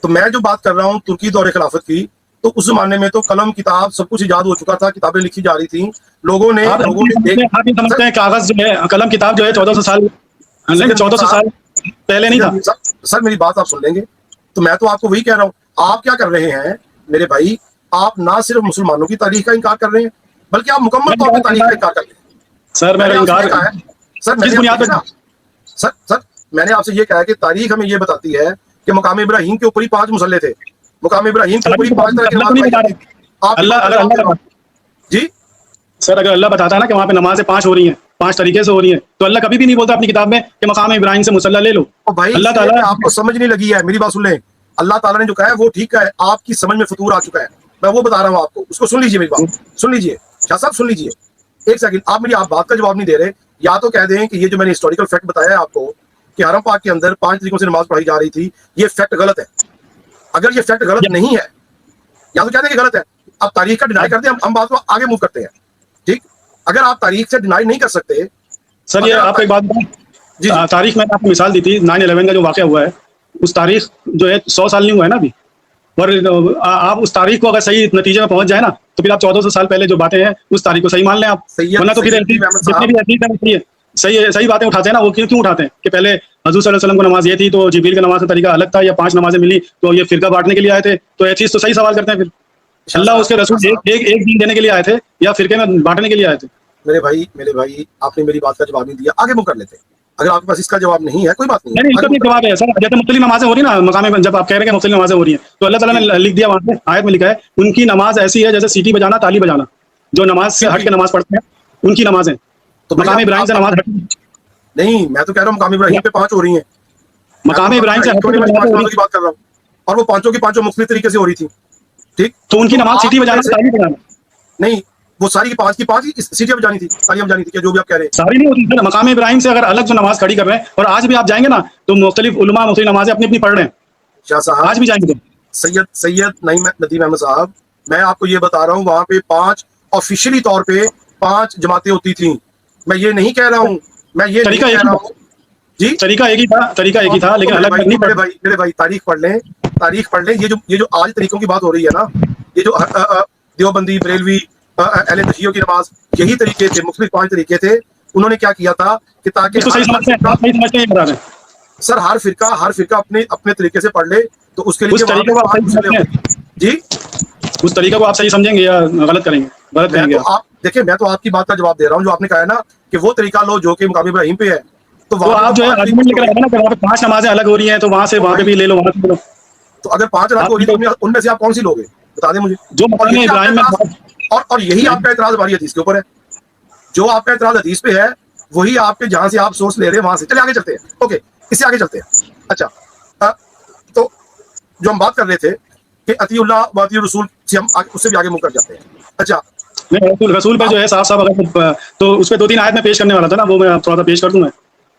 Speaker 2: تو میں جو بات کر رہا ہوں ترکی دور خلافت کی, تو اس زمانے میں تو قلم کتاب سب کچھ ایجاد ہو چکا تھا, کتابیں لکھی جا رہی تھیں, لوگوں نے
Speaker 3: سمجھتے ہیں کاغذ جو ہے, قلم کتاب جو ہے 1400 سال پہلے نہیں تھا.
Speaker 2: سر میری بات آپ سن لیں گے, تو میں تو آپ کو وہی کہہ رہا ہوں. آپ کیا کر رہے ہیں میرے بھائی, آپ نہ صرف مسلمانوں کی تاریخ کا انکار کر رہے ہیں بلکہ آپ مکمل طور پہ تاریخ کا انکار کر رہے ہیں.
Speaker 3: سر میں
Speaker 2: نے آپ سے یہ کہا کہ تاریخ ہمیں یہ بتاتی ہے کہ مقام ابراہیم کے اوپر ہی 5 مصلے تھے, مقام ابراہیم کے اوپر ہی 5 طرح کی نماز پڑھی جاتی تھی. جی
Speaker 3: سر, اگر اللہ بتاتا ہے نا کہ وہاں پہ نمازیں 5 ہو رہی ہیں, 5 طریقے سے ہو رہی ہیں, تو اللہ کبھی بھی نہیں بولتا اپنی کتاب میں کہ مقام ابراہیم سے مصلی لے لو.
Speaker 2: بھائی اللہ تعالیٰ آپ کو سمجھ نہیں لگی ہے, میری بات سن لیں. اللہ تعالیٰ نے جو کہا ہے وہ ٹھیک ہے, آپ کی سمجھ میں فطور آ چکا ہے, میں وہ بتا رہا ہوں آپ کو, اس کو سن لیجیے, میری بات سن لیجیے, شاہ صاحب سن لیجیے ایک سیکنڈ. آپ میری بات کا جواب نہیں دے رہے, یا تو کہہ دیں کہ یہ جو میں نے ہسٹوریکل فیکٹ بتایا ہے آپ کو کہ حرم پاک کے اندر 5 طریقوں سے نماز پڑھائی جا رہی تھی، یہ فیکٹ غلط ہے. اگر یہ فیکٹ غلط نہیں ہے یا تو کہتے ہیں کہ غلط ہے، اب تاریخ کا ڈینائی کرتے ہیں، ہم بات کو آگے موو کرتے ہیں. ٹھیک، اگر آپ تاریخ سے ڈینائی نہیں کر سکتے.
Speaker 3: سر یہ آپ ایک بات بتائیں، تاریخ میں آپ کو مثال دی تھی 9/11 کا جو واقعہ ہوا ہے، اس تاریخ جو ہے 100 سال نہیں ہوا ہے نا ابھی، اور آپ اس تاریخ کو اگر صحیح نتیجے میں پہنچ جائے نا تو پھر آپ 1400 سال پہلے جو باتیں ہیں اس تاریخ کو صحیح مان لیں آپ، ورنہ تو پھر جتنی بھی حقیقت ہے صحیح باتیں اٹھاتے ہیں نا، وہ کیوں اٹھاتے ہیں کہ پہلے حضور صلی اللہ علیہ وسلم کو نماز یہ تھی تو جبریل کا نماز کا طریقہ الگ تھا، یا 5 نمازیں ملی تو یہ فرقہ بانٹنے کے لیے آئے تھے، تو یہ چیز تو صحیح سوال کرتے ہیں. پھر اللہ اس کے رسول ایک دین دینے کے لیے آئے تھے یا فرقے میں بانٹنے کے لیے آئے تھے؟
Speaker 2: میرے بھائی آپ نے میری بات کا جواب نہیں دیا، آگے موو کر لیتے ہیں. اگر آپ کے پاس اس کا جواب نہیں ہے کوئی بات نہیں.
Speaker 3: نہیں، اس کا بھی جواب ہے سر. جیسے مختلف نمازیں ہو رہی ہیں نا مقام میں، جب آپ کہہ رہے ہیں کہ مختلف نمازیں ہو رہی ہیں تو اللہ تعالیٰ نے لکھ دیا وہاں پہ، آیت میں لکھا ہے ان کی نماز ایسی ہے جیسے سیٹی بجانا تالی بجانا. جو نماز سے ہٹ کے نماز پڑھتے ہیں ان کی نمازیں، تو مقام ابراہیم سے نماز
Speaker 2: نہیں، میں تو کہہ رہا ہوں مقام ابراہیم پہ 5 ہو رہی ہیں،
Speaker 3: مقام ابراہیم سے
Speaker 2: کی بات کر رہا ہوں، اور وہ 5 کی 5 مختلف طریقے سے ہو رہی تھی. ٹھیک،
Speaker 3: تو ان کی نماز سیٹی بجانا تالی بجانا
Speaker 2: نہیں، وہ ساری کی 5 کی 5 سیٹیاں بجانی تھی، تالیاں بجانی تھی، جو بھی آپ کہہ رہے ہیں
Speaker 3: ساری نہیں ہوتی سر. مقام ابراہیم سے اگر الگ جو نماز کھڑی کر رہے ہیں، اور آج بھی آپ جائیں گے نا تو مختلف علماء مختلف نمازیں اپنی اپنی پڑھ رہے ہیں.
Speaker 2: شاہ صاحب
Speaker 3: آج بھی جائیں گے
Speaker 2: سید نعیم ندیم احمد صاحب، میں آپ کو یہ بتا رہا ہوں وہاں پہ 5 آفیشلی طور پہ 5 جماعتیں ہوتی تھیں. میں یہ نہیں کہہ رہا ہوں، میں یہ نہیں کہہ رہا ہوں جی،
Speaker 3: طریقہ ایک ہی تھا لیکن الگ نہیں.
Speaker 2: میرے بھائی تاریخ پڑھ لیں. یہ جو آج طریقوں کی بات ہو رہی ہے نا، یہ جو دیوبندی بریلوی اہل تشیعوں کی نماز، یہی طریقے تھے، مختلف 5 طریقے تھے. انہوں نے کیا کیا تھا کہ تاکہ سر ہر فرقہ اپنے طریقے سے پڑھ لے، تو اس کے لیے جی
Speaker 3: اس طریقے کو آپ صحیح سمجھیں گے یا غلط کریں گے؟
Speaker 2: آپ دیکھیں، میں تو آپ کی بات کا جواب دے رہا ہوں جو آپ نے کہا ہے نا کہ وہ طریقہ لو جو کہ مقام ابراہیم پہ ہے.
Speaker 3: تو آپ جو ہے آرگومنٹ لے کر آئے نا کہ وہاں پہ 5 نمازیں الگ ہو رہی ہیں تو وہاں سے وہاں پہ بھی لے لو، وہاں سے لو.
Speaker 2: تو اگر 5 الگ ہو رہی ہے ان میں سے آپ کون سی لوگے بتا دیں مجھے.
Speaker 3: جو مقام ابراہیم میں،
Speaker 2: اور یہی آپ کا اعتراض ہماری حدیث کے اوپر ہے. جو آپ کا اعتراض حدیث پہ ہے وہی آپ کے جہاں سے آپ سورس لے رہے ہیں وہاں سے. چلے آگے چلتے ہیں. اوکے، اس سے آگے چلتے ہیں. اچھا، تو جو ہم بات کر رہے تھے کہ اطیع اللہ و اطیع الرسول سے ہم اس سے بھی آگے موو کر جاتے ہیں. اچھا،
Speaker 3: رسول پہ جو ہے صاف اگر تو اس پہ 2-3 آیت میں پیش کرنے والا تھا نا، وہ میں تھوڑا سا پیش کر دوں. میں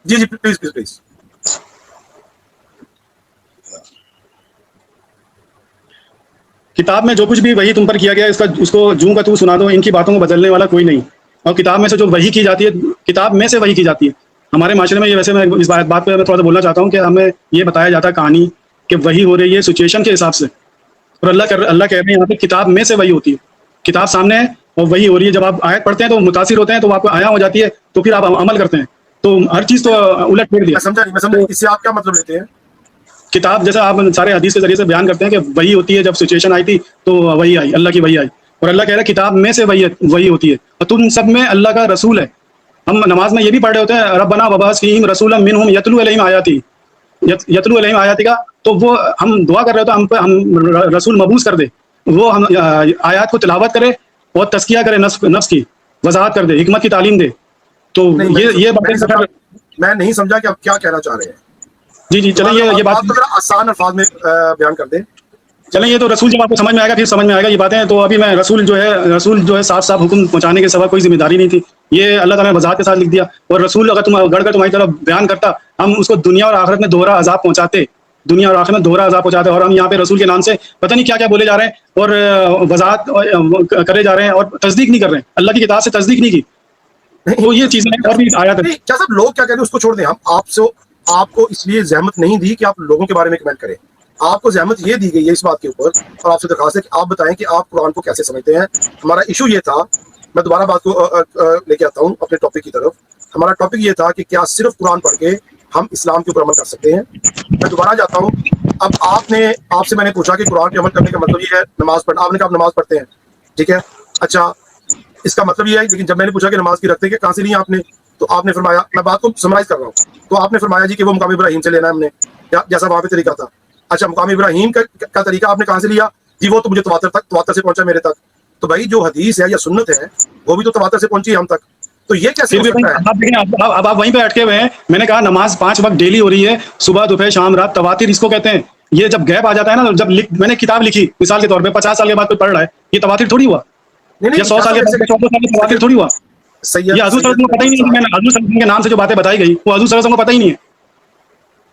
Speaker 2: جی پلیز.
Speaker 3: کتاب میں جو کچھ بھی وحی تم پر کیا گیا اس کو جوں کا تو سنا دو، ان کی باتوں کو بدلنے والا کوئی نہیں. اور کتاب میں سے جو وحی کی جاتی ہے، کتاب میں سے وحی کی جاتی ہے. ہمارے معاشرے میں یہ، ویسے میں اس بات پہ میں تھوڑا سا بولنا چاہتا ہوں کہ ہمیں یہ بتایا جاتا ہے کہانی کہ وحی ہو رہی ہے سچویشن کے حساب سے، اور اللہ کہہ رہے ہیں یہاں پہ کتاب میں سے وحی ہوتی ہے. کتاب سامنے ہے اور وحی ہو رہی ہے. جب آپ آیت پڑھتے ہیں تو متاثر ہوتے ہیں، تو آپ کو آیا ہو جاتی ہے، تو پھر آپ عمل کرتے ہیں. تو ہر چیز تو الٹ پھیر دیا.
Speaker 2: میں سمجھا، اس سے آپ کیا مطلب لیتے ہیں؟
Speaker 3: کتاب جیسا آپ سارے حدیث کے ذریعے سے بیان کرتے ہیں کہ وہی ہوتی ہے، جب سچویشن آئی تھی تو وہی آئی، اللہ کی وہی آئی. اور اللہ کہہ رہا ہے کتاب میں سے وہی ہوتی ہے، اور تم سب میں اللہ کا رسول ہے. ہم نماز میں یہ بھی پڑھ رہے ہوتے ہیں ربنا وبعث فیہم رسولا منہم یتلو علیہم آیاتی کا، تو وہ ہم دعا کر رہے ہوتے ہیں ہم رسول مبعوث کر دے، وہ ہم آیات کو تلاوت کرے اور تزکیہ کرے، نفس کی وضاحت کر دے، حکمت کی تعلیم دے. تو یہ
Speaker 2: میں نہیں سمجھا کہ آپ کیا کہنا چاہ رہے ہیں.
Speaker 3: جی چلیں یہ بات
Speaker 2: آسان الفاظ میں بیان کر دیں.
Speaker 3: چلیں یہ تو رسول جب آپ کو سمجھ میں آئے گا پھر سمجھ میں آئے گا یہ باتیں. تو ابھی میں رسول جو ہے صاف حکم پہنچانے کے سوا کوئی ذمہ داری نہیں تھی. یہ اللہ تعالیٰ نے وضاحت کے ساتھ لکھ دیا. اور رسول اگر تم گڑھ کر تمہاری طرف بیان کرتا، ہم اس کو دنیا اور آخرت میں دوہرا عذاب پہنچاتے. اور ہم یہاں پہ رسول کے نام سے پتہ نہیں کیا کیا بولے جا رہے ہیں اور وضاحت کرے جا رہے ہیں اور تصدیق نہیں کر رہے ہیں. اللہ کی کتاب سے تصدیق نہیں کی. تو یہ چیزیں اور بھی آیا تھا.
Speaker 2: کیا سب لوگ کیا کہتے ہیں اس کو چھوڑ دیں. ہم آپ کو اس لیے زحمت نہیں دی کہ آپ لوگوں کے بارے میں کمنٹ کریں. آپ کو زحمت یہ دی گئی ہے اس بات کے اوپر، اور آپ سے درخواست ہے کہ آپ بتائیں کہ آپ قرآن کو کیسے سمجھتے ہیں. ہمارا ایشو یہ تھا، میں دوبارہ بات کو لے کے آتا ہوں اپنے ٹاپک کی طرف. ہمارا ٹاپک یہ تھا کہ کیا صرف قرآن پڑھ کے ہم اسلام کے اوپر عمل کر سکتے ہیں. میں دوبارہ جاتا ہوں. اب آپ سے میں نے پوچھا کہ قرآن پہ عمل کرنے کا مطلب یہ ہے نماز پڑھ. آپ نے کہا آپ نماز پڑھتے ہیں، ٹھیک ہے. اچھا، اس کا مطلب یہ ہے. لیکن جب میں نے پوچھا کہ نماز کی رکھتے کہ کہاں سے لی آپ نے، تو آپ نے فرمایا، میں بات کو سمرائز کر رہا ہوں، تو آپ نے فرمایا جی کہ وہ مقام ابراہیم سے لینا ہے ہم نے، جیسا وہاں پہ طریقہ تھا. اچھا، مقام ابراہیم کا طریقہ آپ نے کہاں سے لیا؟ جی وہ تو مجھے تواتر سے پہنچا میرے تک. تو بھائی جو حدیث ہے یا سنت ہے وہ بھی تو تواتر سے پہنچی ہے ہم تک. تو یہ کیسے ہو سکتا ہے؟
Speaker 3: اب آپ وہیں پہ اٹکے ہوئے ہیں. میں نے کہا نماز 5 وقت ڈیلی ہو رہی ہے، صبح دوپہر شام رات. تواتر اس کو کہتے ہیں. یہ جب گیپ آ جاتا ہے نا، جب میں نے کتاب لکھی مثال کے طور پہ 50 سال کے بعد کوئی پڑھ رہا ہے، یہ تواتر تھوڑی ہوا. یا 100 سال کے بعد 14 سال کے تواتر تھوڑی ہوا. یہ حضور صلی اللہ علیہ وسلم کو پتہ ہی نہیں ہے. حضور صلی اللہ علیہ وسلم کے نام سے جو باتیں بتائی گئی وہ حضور صلی اللہ علیہ وسلم کو پتہ ہی نہیں ہے.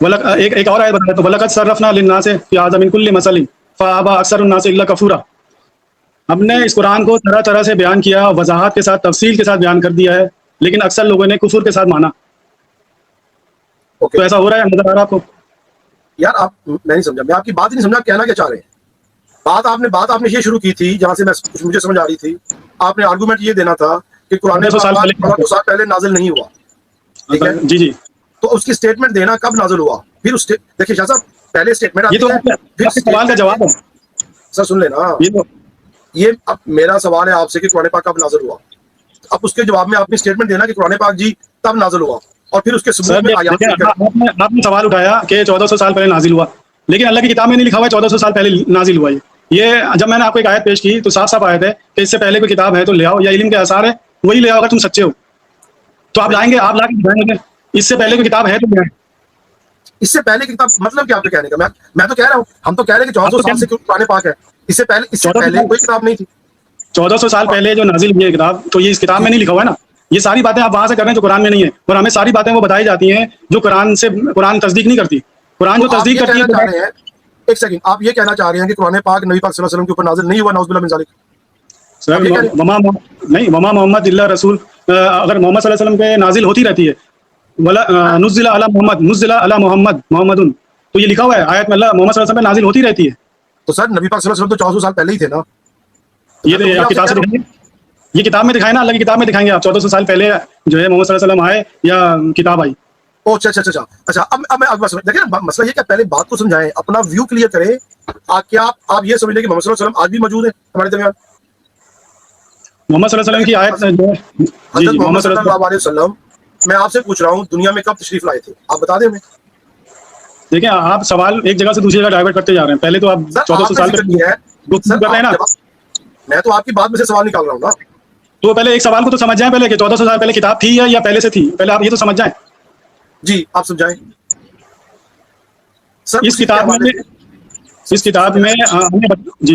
Speaker 3: ایک اور آیت بتایا تو وَلَقَدْ صَرَّفْنَا لِلنَّاسِ فِي هَذَا مِنْ كُلِّ مَثَلٍ فَأَبَى أَكْثَرُ النَّاسِ إِلَّا كُفُورًا. ہم نے اس قرآن کو طرح طرح سے بیان کیا، وضاحت کے ساتھ، تفصیل کے ساتھ بیان کر دیا ہے، لیکن اکثر لوگوں نے کفر کے ساتھ مانا. تو ایسا ہو رہا ہے، نظر آ رہا آپ کو؟
Speaker 2: یار آپ میں نہیں سمجھا، میں آپ کی بات ہی نہیں سمجھا، کہنا کیا چاہ رہے ہیں. بات آپ نے یہ شروع کی تھی جہاں سے مجھے سمجھ آ رہی تھی. آپ نے آرگومنٹ یہ دینا تھا کہ قرآن
Speaker 3: 1400
Speaker 2: سال پہلے نازل نہیں ہوا، ٹھیک ہے
Speaker 3: جی.
Speaker 2: تو اس کی اسٹیٹمنٹ دینا کب نازل ہوا. پھر دیکھیے شاہ صاحب، پہلے اسٹیٹمنٹ
Speaker 3: یہ تو
Speaker 2: آتی ہے، پھر
Speaker 3: سوال کا جواب ہے.
Speaker 2: سر سن لینا، یہ اب میرا سوال ہے آپ سے کہ قرآن پاک کب نازل ہوا. اب اس کے جواب میں آپ نے اسٹیٹمنٹ دینا کہ قرآن پاک جی تب نازل ہوا، اور پھر اس کے ثبوت میں
Speaker 3: آپ نے سوال اٹھایا کہ 1400 سال پہلے نازل ہوا، لیکن اللہ کی کتاب میں نہیں لکھا ہوا ہے 1400 سال پہلے نازل ہوا. یہ جب میں نے آپ کو ایک آیت پیش کی تو صاف صاف آیت ہے کہ اس سے پہلے کوئی کتاب ہے تو لے آؤ، یا علم کے آثار ہے وہی لے آؤ اگر تم سچے ہو. تو آپ لائیں گے، آپ لا کے دکھائیں گے اس سے پہلے کوئی کتاب ہے تو لے آئیں.
Speaker 2: اس سے پہلے کتاب مطلب کیا آپ کے کہنے کا؟ میں تو کہہ رہا ہوں، ہم تو کہہ رہے ہیں کہ 1400 سال سے قرآن پاک ہے. اس سے پہلے کوئی کتاب نہیں تھی.
Speaker 3: 1400 سال پہلے جو نازل ہوئی ہے کتاب، تو یہ اس کتاب میں نہیں لکھا ہوا ہے نا. یہ ساری باتیں آپ وہاں سے کر رہے ہیں جو قرآن میں نہیں ہے، اور ہمیں ساری باتیں وہ بتائی جاتی ہیں جو قرآن تصدیق نہیں کرتی. قرآن جو تصدیق کرتی ہے.
Speaker 2: ایک سیکنڈ، آپ یہ کہنا چاہ رہے ہیں کہ قرآن پاک نبی پاک صلی اللہ علیہ وسلم کے اوپر نازل نہیں ہوا، نعوذ باللہ من ذالک؟
Speaker 3: نہیں، وما محمد الا رسول. اگر محمد صلی اللہ علیہ وسلم پہ نازل ہوتی رہتی ہے، نزل علی محمد، نزل علی محمد، تو یہ لکھا ہوا ہے آیت میں، اللہ محمد صلی اللہ علیہ وسلم پہ نازل ہوتی رہتی ہے.
Speaker 2: تو سر نبی پاک صلی اللہ علیہ وسلم تو 1400 سال پہلے ہی تھے نا.
Speaker 3: یہ کتاب سے دکھائیں گے، یہ کتاب میں دکھائیں نا، اللہ کی کتاب میں دکھائیں گے آپ 1400 سال پہلے جو ہے محمد صلی اللہ علیہ وسلم آئے یا کتاب آئی.
Speaker 2: اچھا اب میں دیکھیں مسئلہ یہ کہ پہلے بات کو سمجھائیں، اپنا ویو کلیئر کریں. کیا آپ یہ سمجھ لیں کہ محمد صلی اللہ علیہ وسلم آج بھی موجود ہیں ہمارے درمیان؟
Speaker 3: محمد صلی اللہ علیہ وسلم کی آیت جو ہے
Speaker 2: حضرت محمد صلی اللہ علیہ وسلم، میں آپ سے پوچھ رہا ہوں دنیا میں کب تشریف لائے تھے، آپ بتا دیں ہمیں.
Speaker 3: دیکھیں آپ سوال ایک جگہ سے دوسری جگہ ڈائیورٹ کرتے جا رہے ہیں. پہلے تو آپ 1400 سال کر رہے ہیں نا.
Speaker 2: میں تو آپ کی بات میں سے سوال نکال رہا ہوں نا.
Speaker 3: تو پہلے ایک سوال کو تو سمجھ جائیں پہلے کہ 1400 سال پہلے کتاب تھی یا پہلے سے تھی. پہلے آپ یہ تو سمجھ جائیں.
Speaker 2: جی آپ سمجھائیں.
Speaker 3: اس کتاب میں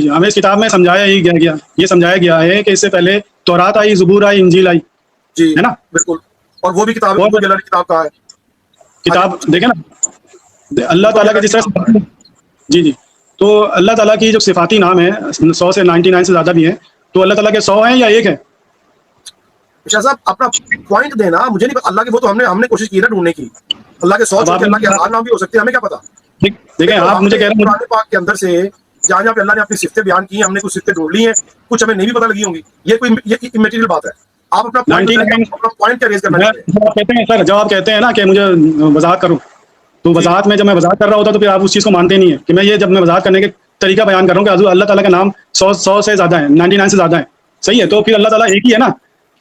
Speaker 3: ہمیں اس کتاب میں یہ سمجھایا گیا ہے کہ اس سے پہلے تورات آئی، زبور آئی، انجیل آئی،
Speaker 2: جی
Speaker 3: ہے نا.
Speaker 2: بالکل. اور وہ بھی کتاب کہاں ہے؟
Speaker 3: کتاب دیکھیں نا، اللہ تعالیٰ کے جس طرح جی تو اللہ تعالیٰ کی جو صفاتی نام ہے 100 سے 99 سے زیادہ بھی ہیں، تو اللہ تعالیٰ کے 100 ہیں یا ایک ہے؟
Speaker 2: شاہ صاحب اپنا پوائنٹ دینا، مجھے نہیں پتا. اللہ کے وہ تو ہم نے کوشش کی نا ڈھونڈنے کی. اللہ کے 100 اللہ کے 1000 نام بھی ہو سکتے ہیں، ہمیں کیا پتا.
Speaker 3: دیکھیں آپ مجھے کہہ رہے ہیں
Speaker 2: قرآن پاک کے اندر سے جہاں جہاں پہ اللہ نے اپنی صفتیں بیان کی ہیں، ہم نے کچھ صفتیں ڈھونڈ لی ہیں، کچھ ہمیں نہیں بھی پتہ لگی ہوں گی. یہ امیٹیریل بات ہے. آپ اپنا پوائنٹ کیا ریز کرنا چاہتے ہیں؟
Speaker 3: سر جب آپ کہتے ہیں نا کہ مجھے وضاحت کرو، تو وضاحت میں جب میں وضاحت کر رہا ہوتا تو پھر آپ اس چیز کو مانتے نہیں ہیں کہ میں یہ جب میں وضاحت کرنے کے طریقہ بیان کر رہا ہوں کہ حضور اللہ تعالیٰ کا نام 100 سے زیادہ ہے، 99 سے زیادہ ہے. صحیح ہے، تو پھر اللہ تعالیٰ ایک ہی ہے نا.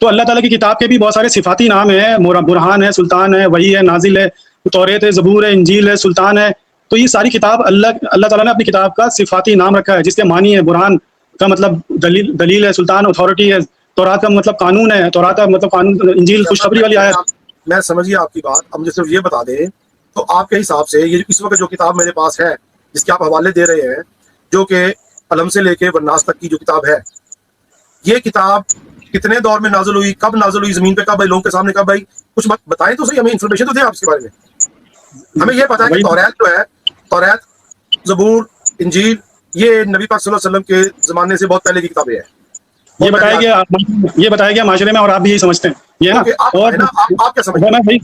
Speaker 3: تو اللہ تعالیٰ کی کتاب کے بھی بہت سارے صفاتی نام ہیں، برہان ہے، سلطان ہے، وحی ہے، نازل ہے، توریت ہے، زبور ہے، انجیل ہے، سلطان ہے. تو یہ ساری کتاب اللہ تعالیٰ نے اپنی کتاب کا صفاتی نام رکھا ہے، جس کے معنی ہے. برہان کا مطلب دلیل ہے، سلطان اتھارٹی ہے، تورات کا مطلب قانون ہے، تورات کا مطلب قانون، انجیل خوشخبری والی آیت.
Speaker 2: میں سمجھ گیا آپ کی بات. اب مجھے صرف یہ بتا دیں تو آپ کے حساب سے یہ اس وقت جو کتاب میرے پاس ہے جس کے آپ حوالے دے رہے ہیں، جو کہ قلم سے لے کے والناس تک کی جو کتاب ہے، یہ کتاب کتنے دور میں نازل ہوئی، کب نازل ہوئی، زمین پہ کب آئی، لوگوں کے سامنے کب آئی؟ کچھ بتائیں تو صحیح، ہمیں انفارمیشن تو دیں آپ اس کے بارے میں. ہمیں یہ پتا ہے کہ توریت جو ہے، توریت، زبور، انجیل، یہ نبی پاک صلی اللہ علیہ وسلم کے زمانے سے بہت پہلے کی کتابیں ہیں. یہ
Speaker 3: بتایا گیا معاشرے میں، اور آپ بھی یہی سمجھتے ہیں یہ ہے نا. اور
Speaker 2: آپ کیا سمجھتے ہیں؟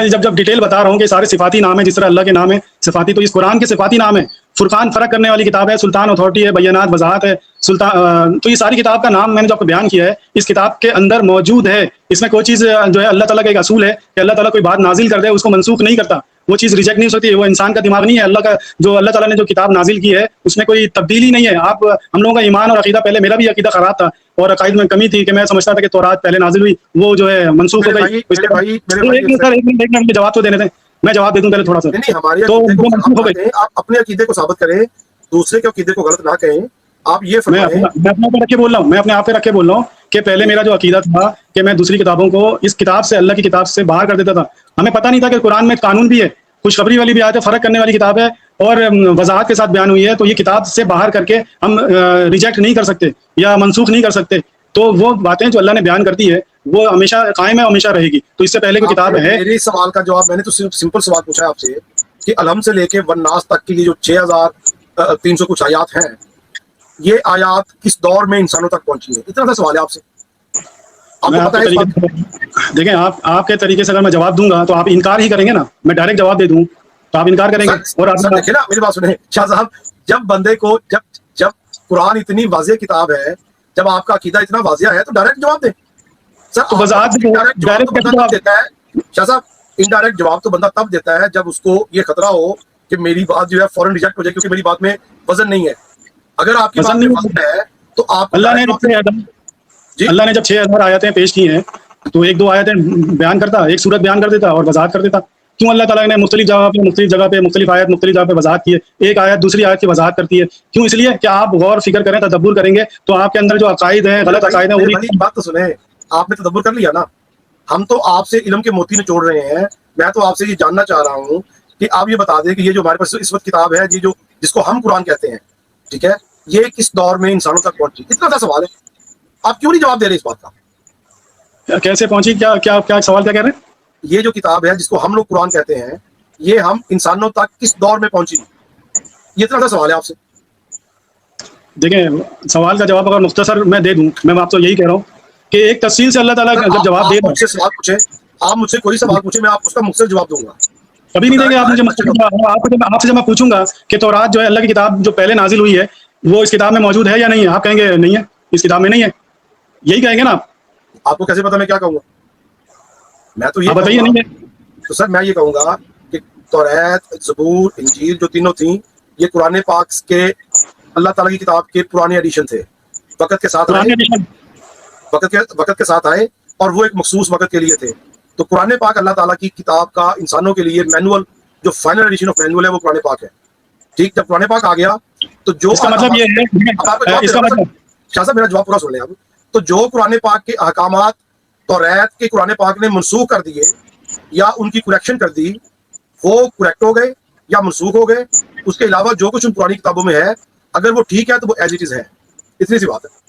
Speaker 3: جب ڈیٹیل بتا رہا ہوں کہ سارے صفاتی نام ہیں، جس طرح اللہ کے نام ہے صفاتی، تو اس قرآن کے صفاتی نام ہے. فرقان فرق کرنے والی کتاب ہے، سلطان اتھارٹی ہے، بیانات وضاحت ہے، سلطان. تو یہ ساری کتاب کا نام میں نے جو آپ کو بیان کیا ہے اس کتاب کے اندر موجود ہے. اس میں کوئی چیز جو ہے، اللہ تعالیٰ کا ایک اصول ہے کہ اللہ تعالیٰ کوئی بات نازل کر دے اس کو منسوخ نہیں کرتا. وہ چیز ریجیکٹ نہیں ہو سکتی. وہ انسان کا دماغ نہیں ہے. اللہ تعالیٰ نے جو کتاب نازل کی ہے اس میں کوئی تبدیلی نہیں ہے. ہم لوگوں کا ایمان اور عقیدہ، پہلے میرا بھی عقیدہ خراب تھا اور عقائد میں کمی تھی کہ میں سمجھتا تھا کہ تورات پہلے نازل ہوئی، وہ جو ہے منسوخ ہو گئی. ایک جواب تو دینے دیں، میں جواب دے دوں پہلے تھوڑا سا.
Speaker 2: آپ اپنے عقیدے کو ثابت کریں، دوسرے کے عقیدے کو غلط نہ کہیں. آپ یہ
Speaker 3: میں اپنے آپ پہ رکھ کے بول رہا ہوں، میں اپنے آپ پہ رکھ کے بول رہا ہوں کہ پہلے میرا جو عقیدہ تھا کہ میں دوسری کتابوں کو اس کتاب سے، اللہ کی کتاب سے باہر کر دیتا تھا. ہمیں پتہ نہیں تھا کہ قرآن میں قانون بھی ہے، خوشخبری والی بھی آیت ہے، فرق کرنے والی کتاب ہے اور وضاحت کے ساتھ بیان ہوئی ہے. تو یہ کتاب سے باہر کر کے ہم ریجیکٹ نہیں کر سکتے یا منسوخ نہیں کر سکتے. تو وہ باتیں جو اللہ نے بیان کر دی ہے وہ ہمیشہ قائم ہے، ہمیشہ رہے گی. تو اس سے پہلے کوئی کتاب ہے.
Speaker 2: میری سوال کا جواب، میں نے تو صرف سمپل سوال پوچھا ہے آپ سے کہ الحم سے لے کے والناس تک کی یہ جو 6300 کچھ آیات ہیں، یہ آیات کس دور میں انسانوں تک پہنچی ہیں؟ اتنا سا سوال ہے آپ سے. آپ کو پتہ ہے اس بات کی؟
Speaker 3: دیکھیں آپ کے طریقے سے اگر میں جواب دوں گا تو آپ انکار ہی کریں گے نا. میں ڈائریکٹ جواب دے دوں تو آپ انکار کریں گے. اور
Speaker 2: سر دیکھیں نا، میری بات سنیں شاہ صاحب، جب بندے کو جب قرآن اتنی واضح کتاب ہے، جب آپ کا عقیدہ اتنا واضح ہے تو ڈائریکٹ جواب دیں. سر
Speaker 3: تو وضاحت
Speaker 2: انڈائریکٹ جواب تو بندہ تب دیتا ہے شاہ صاحب، انڈائریکٹ جواب تو بندہ تب دیتا ہے جب اس کو یہ خطرہ ہو کہ میری بات جو ہے فوراً ریجیکٹ ہو جائے، کیونکہ میری بات میں وزن نہیں ہے. اگر آپ کی بات میں وزن ہے تو آپ
Speaker 3: اللہ نے جب 6000 آیتیں پیش کی ہیں تو ایک دو آیتیں بیان کرتا، ایک صورت بیان کر دیتا اور وضاحت کر دیتا. کیوں اللہ تعالیٰ نے مختلف جگہ پہ مختلف آیت مختلف جگہ پہ وضاحت کی ہے؟ ایک آیت دوسری آیت کی وضاحت کرتی ہے. کیوں؟ اس لیے کہ آپ غور فکر کریں، تدبر کریں گے تو آپ کے اندر جو عقائد ہیں، غلط عقائد ہیں،
Speaker 2: وہ بات تو سنیں. آپ نے تدبر کر لیا نا، ہم تو آپ سے علم کے موتی نچوڑ رہے ہیں. میں تو آپ سے یہ جاننا چاہ رہا ہوں کہ آپ یہ بتا دیں کہ یہ جو ہمارے پاس اس وقت کتاب ہے، یہ جو جس کو ہم قرآن کہتے ہیں، ٹھیک ہے، یہ کس دور میں انسانوں تک پہنچی؟ اتنا سا سوال ہے، آپ کیوں نہیں جواب دے رہے اس بات کا؟
Speaker 3: کیسے پہنچی؟ کیا سوال کیا کہہ رہے ہیں؟
Speaker 2: یہ جو کتاب ہے جس کو ہم لوگ قرآن کہتے ہیں، یہ ہم انسانوں تک کس دور میں پہنچی؟ یہ اتنا سا سوال ہے آپ سے.
Speaker 3: دیکھیں، سوال کا جواب اگر مختصر میں دے دوں، میں آپ کو یہی کہہ رہا ہوں کہ ایک تفصیل سے اللہ تعالیٰ جب جواب دے
Speaker 2: مجھ سے سوال پوچھیں، آپ مجھ سے کوئی سوال پوچھیں، میں آپ اس کا مختصر جواب دوں گا.
Speaker 3: کبھی نہیں دیں گے آپ مجھے آپ سے جب میں پوچھوں گا کہ تورات جو ہے اللہ کی کتاب جو پہلے نازل ہوئی ہے، وہ اس کتاب میں موجود ہے یا نہیں ہے، آپ کہیں گے نہیں ہے، اس کتاب میں نہیں ہے. یہی کہیں گے نا
Speaker 2: آپ کو کیسے پتا میں کیا کہوں گا؟ میں تو یہ
Speaker 3: آپ بتائیے. نہیں ہے
Speaker 2: تو سر میں یہ کہوں گا کہ توریت، زبور، انجیل جو تینوں تھیں، یہ قرآن پاک کے اللہ تعالیٰ کی کتاب کے پرانے ایڈیشن تھے. وقت کے ساتھ آئے اور وہ ایک مخصوص وقت کے لیے تھے. تو قرآن پاک اللہ تعالیٰ کی کتاب کا انسانوں کے لیے مینول، جو فائنل ایڈیشن آف مینول ہے، وہ قرآن پاک ہے. ٹھیک، جب قرآن پاک آ گیا تو جو
Speaker 3: مطلب یہ ہے
Speaker 2: شاہ صاحب میرا جواب پورا سن لیں آپ. تو جو قرآن پاک کے احکامات توریت کے قرآن پاک نے منسوخ کر دیے یا ان کی کریکشن کر دی، وہ کریکٹ ہو گئے یا منسوخ ہو گئے. اس کے علاوہ جو کچھ ان پرانی کتابوں میں ہے، اگر وہ ٹھیک ہے تو وہ ایز اٹ از ہے. اتنی سی بات ہے.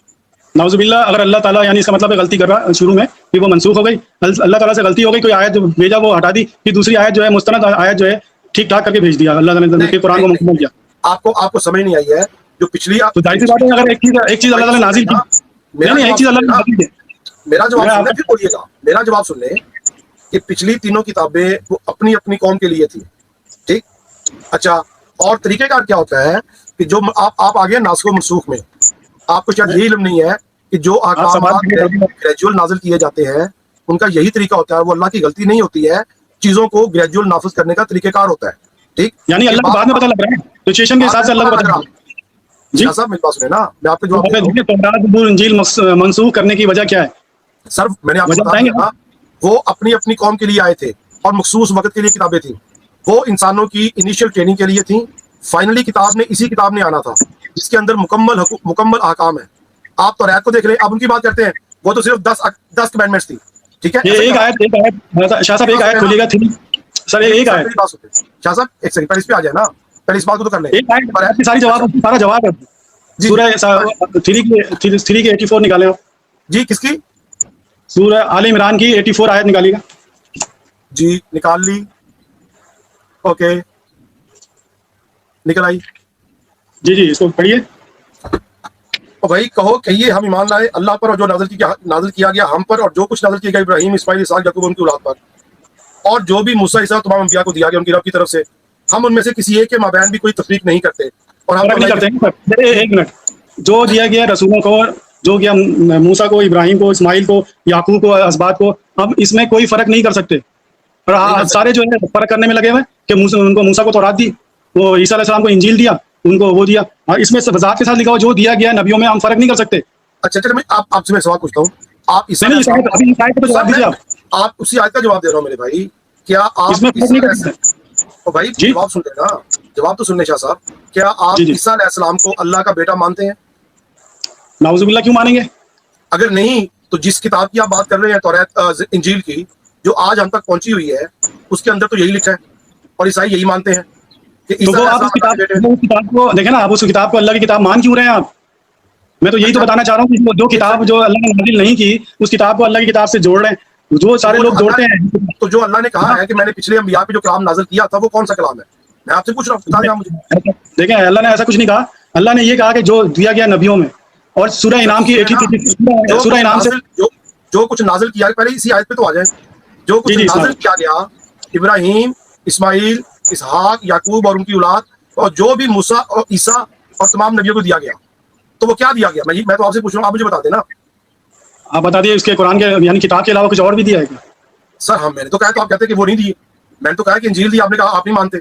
Speaker 3: نعوذ باللہ، اگر اللہ تعالیٰ یعنی اس کا مطلب ہے غلطی کر رہا شروع میں، پھر وہ منسوخ ہو گئی، اللہ تعالیٰ سے غلطی ہو گئی، کوئی آیت جو بھیجا وہ ہٹا دی، پھر دوسری آیت جو ہے مستند آیت جو ہے ٹھیک ٹھاک کر کے بھیج دیا اللہ تعالیٰ نے قرآن کو مکمل کیا.
Speaker 2: آپ کو سمجھ نہیں آئی ہے جو پچھلی
Speaker 3: تو ظاہر سی بات ہے، اگر ایک چیز اللہ تعالیٰ نے نازل کی، ایک چیز اللہ نے نازل کی.
Speaker 2: میرا جواب سن لیں، پھر بولیے گا. میرا جواب سن لیں کہ پچھلی تینوں کتابیں وہ اپنی اپنی قوم کے لیے تھی. ٹھیک، اچھا. اور طریقہ کار کیا ہوتا ہے کہ جو آپ آگے ناسخ و منسوخ میں، آپ کو شاید یہی علم نہیں ہے کہ جو احکامات گریجول نازل کیے جاتے ہیں ان کا یہی طریقہ ہوتا ہے. وہ اللہ کی غلطی نہیں ہوتی ہے، چیزوں کو گریجول نافذ کرنے کا طریقہ کار ہوتا ہے. ٹھیک،
Speaker 3: یعنی اللہ کو بعد میں پتہ لگ رہا ہے، سچویشن کے حساب سے اللہ کو پتہ لگ رہا ہے.
Speaker 2: جی صاحب میری بات سنیں نا، میں آپ کو جواب دے رہا ہوں.
Speaker 3: انجیل منسوخ کرنے کی وجہ کیا ہے؟
Speaker 2: سر میں نے آپ کو بتایا، وہ اپنی اپنی قوم کے لیے آئے تھے اور مخصوص وقت کے لیے کتابیں تھیں. وہ انسانوں کی انیشیل ٹریننگ کے لیے تھیں. فائنلی اسی کتاب نے آنا تھا جس کے اندر مکمل احکام ہے. آپ تو ریت کو دیکھ لیں، اب ان کی بات کرتے ہیں، وہ تو صرف 10 کمینڈمنٹس تھی. ٹھیک ہے،
Speaker 3: ایک آیت شاہ صاحب، ایک آیت کھولیے گا سر، ایک آیت.
Speaker 2: شاہ صاحب ایک سیکنڈ، پہلے اس پہ آ جائے نا، پہلے اس بات کو تو کر لیں.
Speaker 3: سارا جواب ہے سورہ 3 کی 84 نکالیں آپ.
Speaker 2: جی کس کی؟
Speaker 3: سورہ آل عمران کی 84 آیت نکالیے گا.
Speaker 2: جی نکال لی. اوکے، نکل آئی.
Speaker 3: جی اس کو پڑھیے.
Speaker 2: بھائی کہیے ہم ایمان لائے اللہ پر اور جو نازل کیا گیا ہم پر، اور جو کچھ نازل کیا گیا ابراہیم، اسماعیل، اسحاق، یعقوب ان کی اولاد پر، اور جو بھی موسیٰ، عیسیٰ تمام انبیاء کو دیا گیا ان کی رب کی طرف سے. ہم ان میں سے کسی ایک کے مابین بھی کوئی تفریق نہیں کرتے. اور ہم
Speaker 3: نہیں کرتے. ایک منٹ، جو دیا گیا رسولوں کو، جو کیا موسیٰ کو، ابراہیم کو، اسماعیل کو، یعقوب کو، اسباط کو، اب اس میں کوئی فرق نہیں کر سکتے. اور سارے جو ہے فرق کرنے میں لگے ہوئے کہ ان کو موسیٰ کو تورات دی، وہ عیسیٰ علیہ السلام کو انجیل دیا، ان کو وہ دیا. اور اس میں وضاحت کے ساتھ لکھا ہوا جو دیا گیا نبیوں میں ہم فرق نہیں کر سکتے.
Speaker 2: اچھا چلے، میں آپ سے میں سوال پوچھتا ہوں. آپ اسی آیت کا جواب دے رہا ہوں میرے بھائی. کیا آپ بھائی جواب سن لیں نا، جواب تو سن لیں شاہ صاحب. کیا آپ عیسیٰ علیہ السلام کو اللہ کا بیٹا مانتے ہیں؟
Speaker 3: نعوذ باللہ، کیوں مانیں گے؟
Speaker 2: اگر نہیں تو جس کتاب کی آپ بات کر رہے ہیں توریت انجیل کی، جو آج ہم تک پہنچی ہوئی ہے، اس کے اندر تو یہی لکھا ہے اور عیسائی یہی مانتے ہیں کہ
Speaker 3: آپ اس کتاب کو دیکھیں نا، آپ اس کتاب کو اللہ کی کتاب مان کیوں رہے ہیں آپ؟ میں تو یہی تو بتانا چاہ رہا ہوں کہ جو کتاب جو اللہ نے نازل نہیں کی، اس کتاب کو اللہ کی کتاب سے جوڑ رہے ہیں. جو سارے لوگ جوڑتے ہیں.
Speaker 2: تو جو اللہ نے کہا ہے کہ میں نے پچھلے انبیاء پہ جو کلام نازل کیا تھا، وہ کون سا کلام ہے؟ میں آپ سے پوچھ رہا ہوں، بتا دیں آپ مجھے.
Speaker 3: دیکھیں اللہ نے ایسا کچھ نہیں کہا. اللہ نے یہ کہا کہ جو دیا گیا نبیوں میں، اور سورہ انعام کی ایک ہی سورہ انعام سے
Speaker 2: جو کچھ نازل کیا، پہلے اسی آیت پہ تو آ جائیں. جو کچھ نازل کیا گیا ابراہیم، اسماعیل، اسحاق، یعقوب اور ان کی اولاد، اور جو بھی موسیٰ اور عیسیٰ اور تمام نبیوں کو دیا گیا، تو وہ کیا دیا گیا؟ میں تو آپ سے پوچھ رہا ہوں، آپ مجھے بتا دیں نا.
Speaker 3: آپ بتا دیے اس کے قرآن کے یعنی کتاب کے علاوہ کچھ اور بھی دیا ہے کیا؟
Speaker 2: سر ہم میں نے تو کہا، تو آپ کہتے کہ وہ نہیں دیے. میں نے تو کہا کہ انجیل دی، آپ نے کہا آپ نہیں مانتے.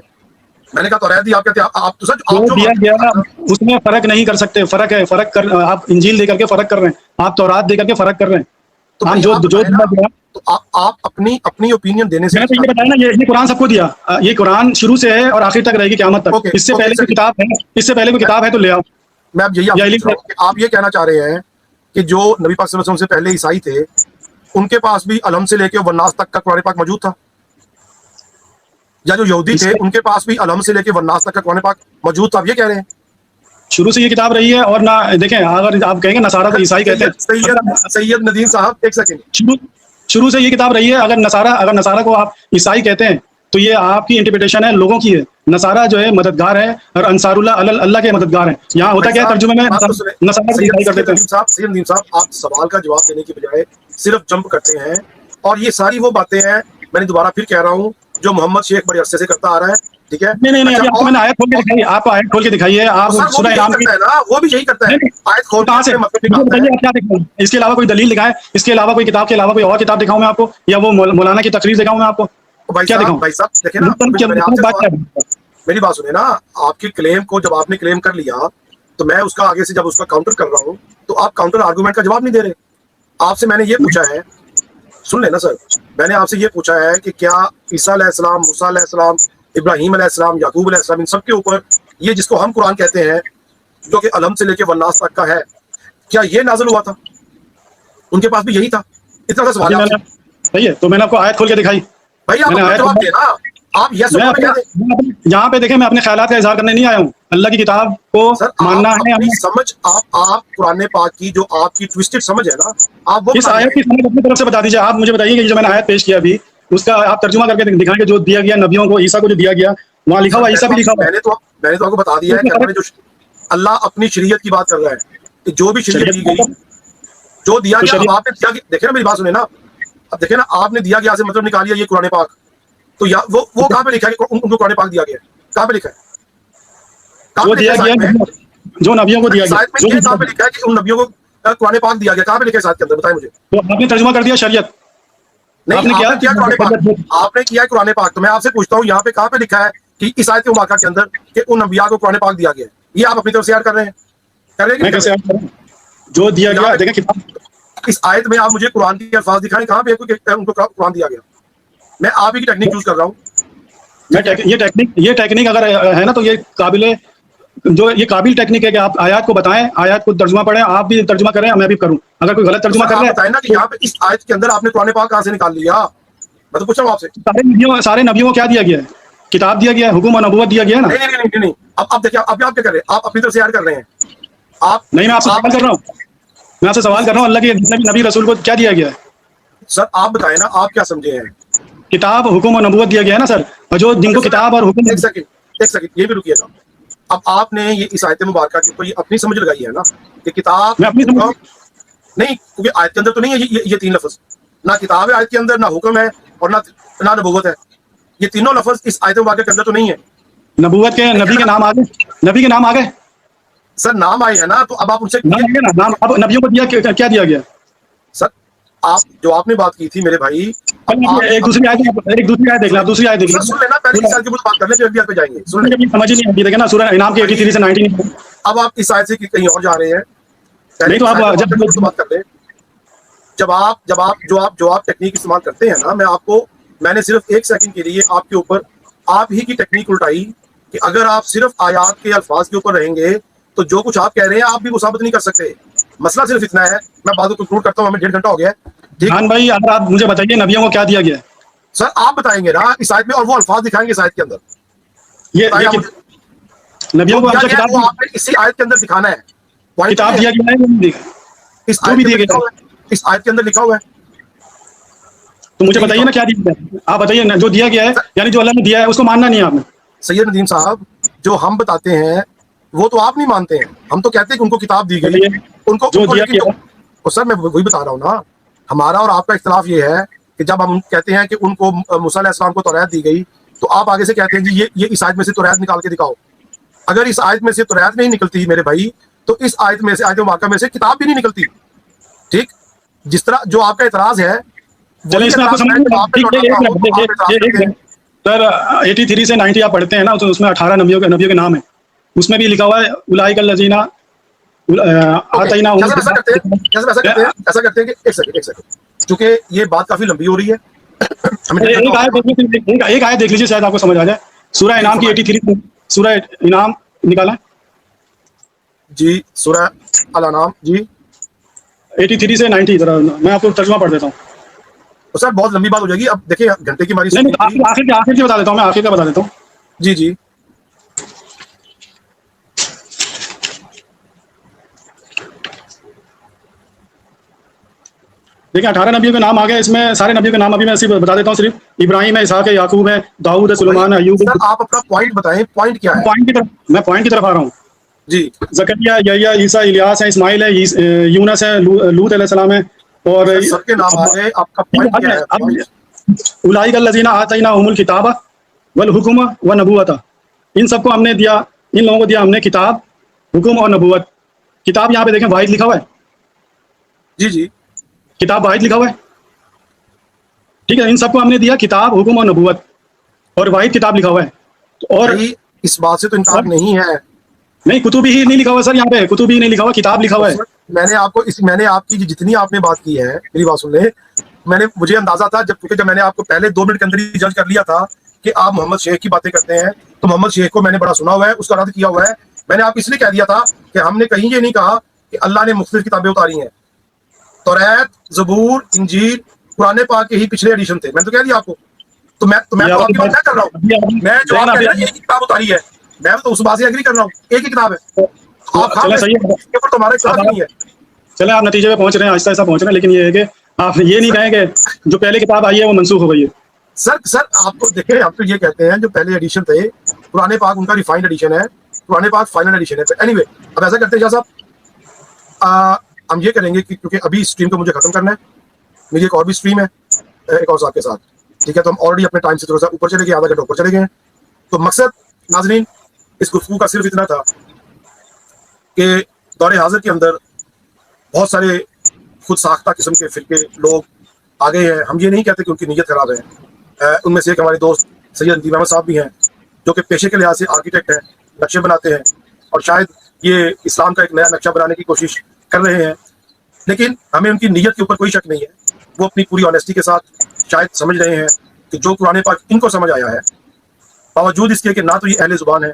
Speaker 2: میں نے کہا توریت دی، آپ کہتے آپ تو سر آپ جو
Speaker 3: دیا گیا اس میں فرق نہیں کر سکتے. فرق ہے، فرق کر آپ انجیل دے کر کے فرق کر رہے ہیں، آپ تورات دے کر کے فرق کر رہے ہیں.
Speaker 2: تو
Speaker 3: ہم جو دیا گیا،
Speaker 2: تو آپ اپنی اوپینین دینے سے
Speaker 3: میں نے تو یہ بتایا نا، یہ قرآن سب کو دیا. یہ قرآن شروع سے ہے اور آخر تک رہے گی قیامت تک. اس سے پہلے کوئی کتاب ہے، اس سے پہلے کوئی کتاب ہے تو لے آؤ.
Speaker 2: میں اب یہی آپ یہ کہنا چاہ رہے ہیں کہ جو نبی پاک صلی اللہ علیہ وسلم سے پہلے عیسائی تھے، ان کے پاس بھی الحم سے لے کے والناس تک کا قرآن پاک موجود تھا، یا جو یہودی تھے ان کے پاس بھی الحم سے لے کے والناس تک کا قرآن پاک موجود تھا؟ آپ یہ کہہ رہے ہیں
Speaker 3: شروع سے یہ کتاب رہی ہے. اور نہ دیکھیں، اگر آپ کہیں گے نصارہ تو عیسائی کہتے ہیں.
Speaker 2: سید ندیم صاحب ایک سیکنڈ،
Speaker 3: شروع سے یہ کتاب رہی ہے. اگر نصارہ کو آپ عیسائی کہتے ہیں تو یہ آپ کی انٹرپریٹیشن ہے، لوگوں کی ہے. نصارہ جو ہے مددگار ہے، اور انصار اللہ کے مددگار ہیں. یہاں ہوتا کیا ہے ترجمے میں نصارہ عیسائی کر دیتے ہیں.
Speaker 2: سید ندیم صاحب آپ سوال کا جواب دینے کی بجائے صرف جمپ کرتے ہیں، اور یہ ساری وہ باتیں ہیں، میں نے دوبارہ پھر کہہ رہا ہوں، جو محمد شیخ بڑے عرصے سے کرتا آ رہا ہے. ٹھیک ہے،
Speaker 3: نہیں ابھی آپ کو میں نے آیت کھول کے دکھائی. آپ آیت کھول کے دکھائیے. آپ سورہ انعام کی،
Speaker 2: وہ بھی یہی کرتا ہے، آیت کھول
Speaker 3: کہاں سے کیا دکھاؤں؟ اس کے علاوہ کوئی دلیل دکھائے، اس کے علاوہ کوئی کتاب کے علاوہ کوئی اور کتاب دکھاؤں میں آپ کو، یا وہ مولانا کی تقریر دکھاؤں میں آپ کو؟ کیا دکھاؤں؟
Speaker 2: بھائی صاحب دیکھیں نا، میری بات سنیں نا. آپ کی کلیم کو جب آپ نے کلیم کر لیا، تو میں اس کا آگے سے جب اس کا کاؤنٹر کر رہا ہوں، تو آپ کاؤنٹر آرگومنٹ کا جواب نہیں دے رہے. آپ سے میں نے یہ پوچھا ہے، سن لینا سر، میں نے آپ سے یہ پوچھا ہے کہ کیا عیسیٰ علیہ السلام، موسیٰ علیہ السلام، ابراہیم علیہ السلام، یعقوب علیہ السلام، ان سب کے اوپر یہ جس کو ہم قرآن کہتے ہیں، جو کہ الحم سے لے کے والناس تک کا ہے، کیا یہ نازل ہوا تھا؟ ان کے پاس بھی یہی تھا؟ اتنا سا سوال ہے.
Speaker 3: صحیح ہے، تو میں نے آپ کو آیت کھول کے دکھائی.
Speaker 2: بھائی آپ اپنا جواب دیں نا. آپ یس اور نو کہہ دیں.
Speaker 3: یہاں پہ دیکھیں، میں اپنے خیالات کا اظہار کرنے نہیں آیا ہوں. اللہ کی کتاب کو ماننا ہے.
Speaker 2: اپنی سمجھ آپ قرآن پاک کی جو آپ کی ٹویسٹڈ سمجھ ہے نا، آپ وہ
Speaker 3: اس آیت کی سمجھ اپنی طرف سے بتا دیجیے. آپ مجھے بتائیے کہ جو میں نے آیت پیش کیا ابھی، اس کا آپ ترجمہ کر کے دکھائیں کہ جو دیا گیا نبیوں کو، عیسیٰ کو جو دیا گیا، وہاں لکھا ہوا عیسیٰ بھی لکھا ہوا.
Speaker 2: میں نے تو آپ کو بتا دیا ہے کہ اللہ اپنی شریعت کی بات کر رہا ہے، کہ جو بھی شریعت دی گئی، جو دیا گیا، آپ نے دیا. دیکھیں نا میری بات سنیں نا، اب دیکھیں نا، آپ نے دیا گیا سے مطلب نکالیے یہ قرآن پاک. تو وہ کہاں پہ لکھا ہے کہ ان کو قرآن پاک دیا گیا ہے؟ کہاں پہ لکھا ہے؟
Speaker 3: جو دیا گیا، جو نبیوں کو دیا گیا،
Speaker 2: کہاں پہ لکھا ہے کہ ان نبیوں کو قرآن پاک دیا گیا؟ کہاں پہ لکھا ہے ساتھ کے اندر؟ بتائیں مجھے.
Speaker 3: تو آپ نے ترجمہ کر دیا شریعت.
Speaker 2: نہیں، آپ نے کیا قرآن پاک، آپ نے کیا قرآن پاک. تو میں آپ سے پوچھتا ہوں، یہاں پہ کہاں پہ لکھا ہے کہ اس آیت مبارکہ کے اندر کہ ان انبیاء کو قرآن پاک دیا گیا ہے؟ یہ آپ اپنی طرف سے یاد کر رہے ہیں؟ کر رہے ہیں
Speaker 3: جو دیا گیا. دیکھیں کتاب،
Speaker 2: اس آیت میں آپ مجھے قرآن کے الفاظ دکھائیں کہاں پہ ان کو قرآن دیا گیا. میں آپ ہی کی ٹیکنیک یوز کر رہا ہوں.
Speaker 3: یہ ٹیکنیک اگر ہے نا، تو یہ قابل ٹیکنیک ہے کہ آپ آیات کو بتائیں، آیات کو ترجمہ پڑھیں. آپ بھی ترجمہ کریں، میں بھی کروں. اگر کوئی غلط ترجمہ کر رہا ہے،
Speaker 2: بتائیں نا کہ یہاں پہ اس آیت کے اندر آپ نے قرآن پاک کہاں سے نکال لیا؟ میں تو پوچھ رہا ہوں آپ سے.
Speaker 3: سارے نبیوں کو کیا دیا گیا ہے؟ کتاب دیا گیا ہے، حکم و نبوت دیا گیا ہے نا.
Speaker 2: نہیں. اب دیکھیں، اب آپ کیا کر رہے ہیں؟ آپ اپنی طرف سے یاد کر رہے ہیں. آپ
Speaker 3: نہیں، میں آپ سے سوال کر رہا ہوں. میں آپ سے سوال کر رہا ہوں، اللہ کے نبی رسول کو کیا دیا گیا ہے؟
Speaker 2: سر آپ بتائیں نا، آپ کیا سمجھے ہیں؟
Speaker 3: کتاب، حکم و نبوت دیا گیا ہے نا سر. اور جو جن کو کتاب اور حکم.
Speaker 2: ایک سیکنڈ یہ بھی رکیے گا. اب آپ نے یہ اس آیت مبارکہ کے اوپر اپنی سمجھ لگائی ہے نا کہ کتاب نہیں، کیونکہ آیت کے اندر تو نہیں ہے یہ تین لفظ. نہ کتاب ہے آیت کے اندر، نہ حکم ہے، اور نہ نبوت ہے. یہ تینوں لفظ اس آیت مبارکہ کے اندر تو نہیں ہے.
Speaker 3: نبوت کے نبی کے نام آگے، نبی کے نام آگے.
Speaker 2: سر نام آئے ہیں نا، تو اب آپ ان سے
Speaker 3: نام نبیوں کو کیا دیا گیا؟
Speaker 2: سر آپ نے بات کی تھی میرے بھائی،
Speaker 3: ایک دوسری آیت دیکھ لیں. دوسری آیت دیکھ لیں.
Speaker 2: سن لینا، پہلے اس آیت کے اوپر بات کر لیں، پھر اگلی آیت پہ جائیں گے.
Speaker 3: سمجھ ہی نہیں آتی. دیکھیں نا، سورہ انعام کے 83 سے 19.
Speaker 2: اب آپ اس آیت سے کہیں اور جا رہے ہیں.
Speaker 3: نہیں تو آپ جب
Speaker 2: بات کر لیں، جو آپ ٹیکنیک استعمال کرتے ہیں نا، میں نے صرف ایک سیکنڈ کے لیے آپ کے اوپر آپ ہی کی ٹیکنیک الٹائی کہ اگر آپ صرف آیات کے الفاظ کے اوپر رہیں گے تو جو کچھ آپ کہہ رہے ہیں آپ بھی وہ ثابت نہیں کر سکتے. مسئلہ صرف اتنا ہے. میں بات کو کنکلوڈ کرتا ہوں، ہمیں 1.5 گھنٹہ ہو گیا ہے.
Speaker 3: خان بھائی، اگر آپ مجھے بتائیے نبیوں کو کیا دیا گیا ہے؟
Speaker 2: سر آپ بتائیں گے نا اس آیت میں، اور وہ الفاظ دکھائیں گے اس آیت کے اندر.
Speaker 3: نبیوں کو آپ
Speaker 2: نے اسی آیت کے اندر دکھانا ہے.
Speaker 3: کتاب دیا گیا ہے،
Speaker 2: اس آیت کے اندر لکھا ہوا ہے.
Speaker 3: تو مجھے بتائیے نا کیا دیا گیا ہے. آپ بتائیے جو دیا گیا ہے، یعنی جو اللہ نے دیا ہے اس کو ماننا نہیں ہے آپ نے.
Speaker 2: سید ندیم صاحب جو ہم بتاتے ہیں وہ تو آپ نہیں مانتے ہیں. ہم تو کہتے ہیں کہ ان کو کتاب دی گئی, ان کو سر میں وہی بتا رہا ہوں نا, ہمارا اور آپ کا اختلاف یہ ہے کہ جب ہم کہتے ہیں کہ ان کو موسیٰ علیہ السلام کو توریت دی گئی, تو آپ آگے سے کہتے ہیں جی یہ اس آیت میں سے توریت نکال کے دکھاؤ. اگر اس آیت میں سے توریت نہیں نکلتی میرے بھائی, تو اس آیت میں سے, آیت واقعہ میں سے کتاب بھی نہیں نکلتی. ٹھیک, جس طرح جو آپ کا اعتراض ہے
Speaker 3: سر 83 سے 90 آپ پڑھتے ہیں نا, تو اس میں 18 نبیوں کے نام ہیں, اس میں بھی لکھا ہوا ہے اولئک الذین آتینا.
Speaker 2: ایسا کرتے ہیں کہ ایک سیکنڈ, چونکہ یہ بات کافی لمبی ہو رہی ہے.
Speaker 3: ایک آیت دیکھ لیجیے, شاید آپ کو سمجھ آ جائے. سورہ انعام کی 83, سورہ انعام نکالا
Speaker 2: جی, سورہ الانعام جی
Speaker 3: 83 سے 90, ذرا میں آپ کو ترجمہ پڑھ دیتا ہوں.
Speaker 2: تو سر بہت لمبی بات ہو جائے گی. اب دیکھیں گھنٹے کی ہماری
Speaker 3: نہیں, آخر کی بتا دیتا ہوں میں, آخر کا بتا دیتا ہوں.
Speaker 2: جی جی
Speaker 3: دیکھیں 18 نبیوں کے نام آ گئے, اس میں سارے نبیوں کے نام ابھی میں صرف بتا دیتا ہوں. صرف ابراہیم ہے, اسحاق ہے, یعقوب ہے, داؤد ہے, سلیمان ہے, ایوب ہے.
Speaker 2: سر آپ اپنا پوائنٹ بتائیں, پوائنٹ کیا ہے؟
Speaker 3: میں پوائنٹ کی طرف آ رہا ہوں.
Speaker 2: جی,
Speaker 3: زکریا, یحییٰ, عیسیٰ, الیاس ہے, اسماعیل ہے, یونس ہے, لوط علیہ السلام ہے, اور
Speaker 2: سب کے نام آ گئے. آپ کا پوائنٹ کیا ہے؟
Speaker 3: اولئک الذین آتیناہم الکتاب والحکم والنبوۃ, ان سب کو ہم نے دیا, ان لوگوں کو دیا ہم نے کتاب, حکم اور نبوت. کتاب یہاں پہ دیکھیں واحد لکھا ہوا ہے.
Speaker 2: جی جی,
Speaker 3: کتاب واحد لکھا ہوا ہے. ٹھیک ہے, ان سب کو ہم نے دیا کتاب, حکم اور نبوت, اور واحد کتاب لکھا ہوا ہے. اور
Speaker 2: اس بات سے تو انکار نہیں ہے.
Speaker 3: نہیں, کتب ہی نہیں لکھا ہوا سر, یہاں پہ کتب ہی نہیں لکھا ہوا, کتاب لکھا ہوا ہے.
Speaker 2: میں نے آپ کی جتنی آپ نے بات کی ہے, میری بات سن لیں, مجھے اندازہ تھا جب میں نے آپ کو پہلے 2 منٹ کے اندر ہی جج کر لیا تھا کہ آپ محمد شیخ کی باتیں کرتے ہیں, تو محمد شیخ کو میں نے بڑا سنا ہوا ہے, اس کا رد کیا ہوا ہے. میں نے آپ اس لیے کہہ دیا تھا کہ ہم نے کہیں یہ نہیں کہا کہ اللہ نے مختلف کتابیں اتاری ہیں. توریت, زبور, انجیل, قرآن پاک کے ہی پچھلے ایڈیشن تھے. میں تو کہہ دیا آپ کو. تو میں تو آپ کی بات کر رہا ہوں. میں جو آپ کہہ رہا ہوں ایک ہی کتاب اتاری ہے, میں تو اس بات سے ایگری کر رہا ہوں, ایک ہی کتاب ہے.
Speaker 3: چلے آپ نتیجے پہ پہنچ رہے ہیں, آہستہ آہستہ پہنچ رہے ہیں, لیکن یہ ہے کہ آپ یہ نہیں کہیں کہ جو پہلے کتاب آئی ہے وہ منسوخ ہو گئی ہے.
Speaker 2: سر آپ کو دیکھیں, آپ تو یہ کہتے ہیں جو پہلے ایڈیشن تھے قرآن پاک ان کا ریفائنڈ ایڈیشن ہے, قرآن پاک فائنل ایڈیشن ہے. اینی وے, اب ایسا کرتے ہیں شاہ صاحب, ہم یہ کریں گے کہ کیونکہ ابھی اسٹریم کو مجھے ختم کرنا ہے, میری ایک اور بھی اسٹریم ہے ایک اور صاحب کے ساتھ. ٹھیک ہے, تو ہم آلریڈی اپنے ٹائم سے تھوڑا سا اوپر چلے گئے, آدھا گھنٹہ اوپر چلے گئے ہیں. تو مقصد ناظرین اس گفتگو کا صرف اتنا تھا کہ دور حاضر کے اندر بہت سارے خود ساختہ قسم کے فرقے لوگ آ گئے ہیں. ہم یہ نہیں کہتے کہ ان کی نیت خراب ہے. ان میں سے ایک ہمارے دوست سید ندیم احمد صاحب بھی ہیں, جو کہ پیشے کے لحاظ سے آرکیٹیکٹ ہیں, نقشے بناتے ہیں, اور شاید یہ اسلام کا ایک نیا نقشہ بنانے کی کوشش کر رہے ہیں. لیکن ہمیں ان کی نیت کے اوپر کوئی شک نہیں ہے. وہ اپنی پوری آنیسٹی کے ساتھ شاید سمجھ رہے ہیں کہ جو قرآن پاک ان کو سمجھ آیا ہے, باوجود اس کے کہ نہ تو یہ اہل زبان ہے,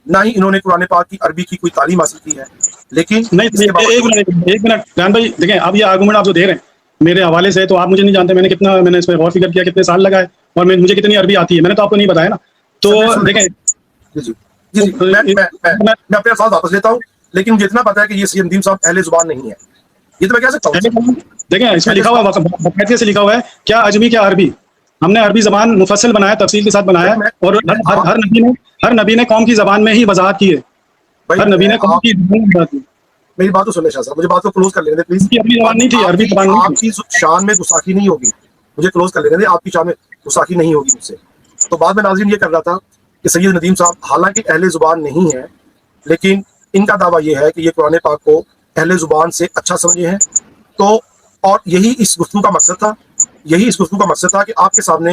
Speaker 2: نہ ہی انہوں نے قرآن پاک کی عربی کی کوئی تعلیم حاصل کی ہے. لیکن
Speaker 3: ایک منٹ رحان بھائی, دیکھیں اب یہ آرگومنٹ آپ جو دے رہے ہیں میرے حوالے سے, تو آپ مجھے نہیں جانتے میں نے اس پہ غور فکر کیا, کتنے سال لگائے, اور مجھے کتنی عربی آتی ہے, میں نے تو آپ کو نہیں بتایا نا. تو دیکھیں
Speaker 2: میں اپنے الفاظ واپس لیتا ہوں, لیکن مجھے اتنا پتا ہے کہ یہ سید ندیم صاحب اہل زبان نہیں ہے, یہ تو میں کہہ سکتا ہوں.
Speaker 3: دیکھیں اس میں لکھا ہوا باقاعدگی سے لکھا ہوا ہے کیا اجمی کیا عربی. ہم نے عربی زبان مفصل بنایا, تفصیل کے ساتھ بنایا, اور ہر نبی نے قوم کی زبان میں ہی وضاحت کی ہے. ہر نبی نے قوم کی زبان میں وضاحت کی.
Speaker 2: میری بات تو سن لیں شاہ صاحب, مجھے بات کو کلوز کر لینے دیں پلیز.
Speaker 3: عربی زبان نہیں تھی, عربی زبان نہیں
Speaker 2: آپ کی شان میں گستاخی نہیں ہوگی, مجھے کلوز کر لینے دیں, آپ کی شان میں گستاخی نہیں ہوگی مجھ سے. تو بعد میں ناظرین یہ کر رہا تھا کہ سید ندیم صاحب حالانکہ اہل زبان نہیں ہے, لیکن ان کا دعویٰ یہ ہے کہ یہ قرآن پاک کو اہل زبان سے اچھا سمجھے ہیں. تو اور یہی اس گفتگو کا مقصد تھا, کہ آپ کے سامنے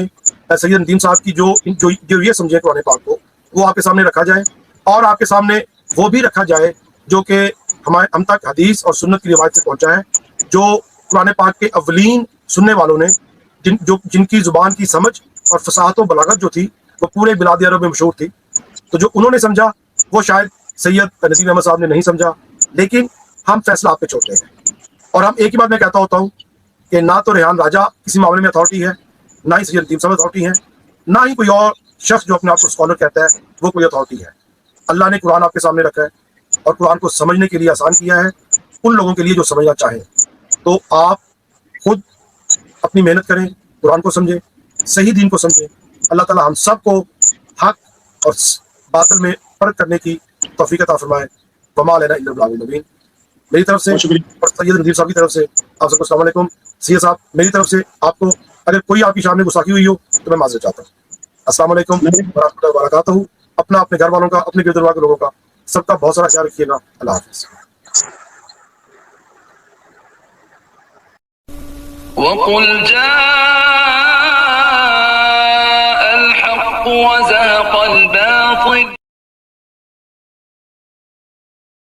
Speaker 2: سید ندیم صاحب کی جو یہ سمجھے قرآن پاک کو, وہ آپ کے سامنے رکھا جائے, اور آپ کے سامنے وہ بھی رکھا جائے جو کہ ہم تک حدیث اور سنت کی روایت سے پہنچا ہے, جو قرآن پاک کے اولین سننے والوں نے, جن کی زبان کی سمجھ اور فصاحت و بلاغت جو تھی وہ پورے بلاد عرب میں مشہور تھی. تو جو انہوں نے سمجھا وہ شاید سید ندیم احمد صاحب نے نہیں سمجھا, لیکن ہم فیصلہ آپ پہ چھوڑتے ہیں. اور ہم ایک ہی بات میں کہتا ہوتا ہوں کہ نہ تو ریحان راجہ کسی معاملے میں اتھارٹی ہے, نہ ہی سید ندیم صاحب اتھارٹی ہے, نہ ہی کوئی اور شخص جو اپنے آپ کو اسکالر کہتا ہے وہ کوئی اتھارٹی ہے. اللہ نے قرآن آپ کے سامنے رکھا ہے, اور قرآن کو سمجھنے کے لیے آسان کیا ہے ان لوگوں کے لیے جو سمجھنا چاہیں. تو آپ خود اپنی محنت کریں, قرآن کو سمجھیں, صحیح دین کو سمجھیں. اللہ تعالی ہم سب کو حق اور باطل میں فرق کرنے کی توفیق عطا فرمائے. وما علینا الا البلاغ المبین. میری طرف سے
Speaker 3: بہت شکریہ.
Speaker 2: اور سید ندیم صاحب کی طرف سے آپ سب کو السلام علیکم. سید صاحب میری طرف سے آپ کو اگر کوئی آپ کی شام میں گستاخی ہوئی ہو تو میں معذرت چاہتا ہوں. السلام علیکم ورحمۃ اللہ وبرکاتہ. اپنا، اپنے گھر والوں کا، اپنے گرد و نواح کے لوگوں کا، سب کا بہت سارا خیال رکھیے گا. اللہ حافظ.
Speaker 4: وقل جاء الحق وزهق الباطل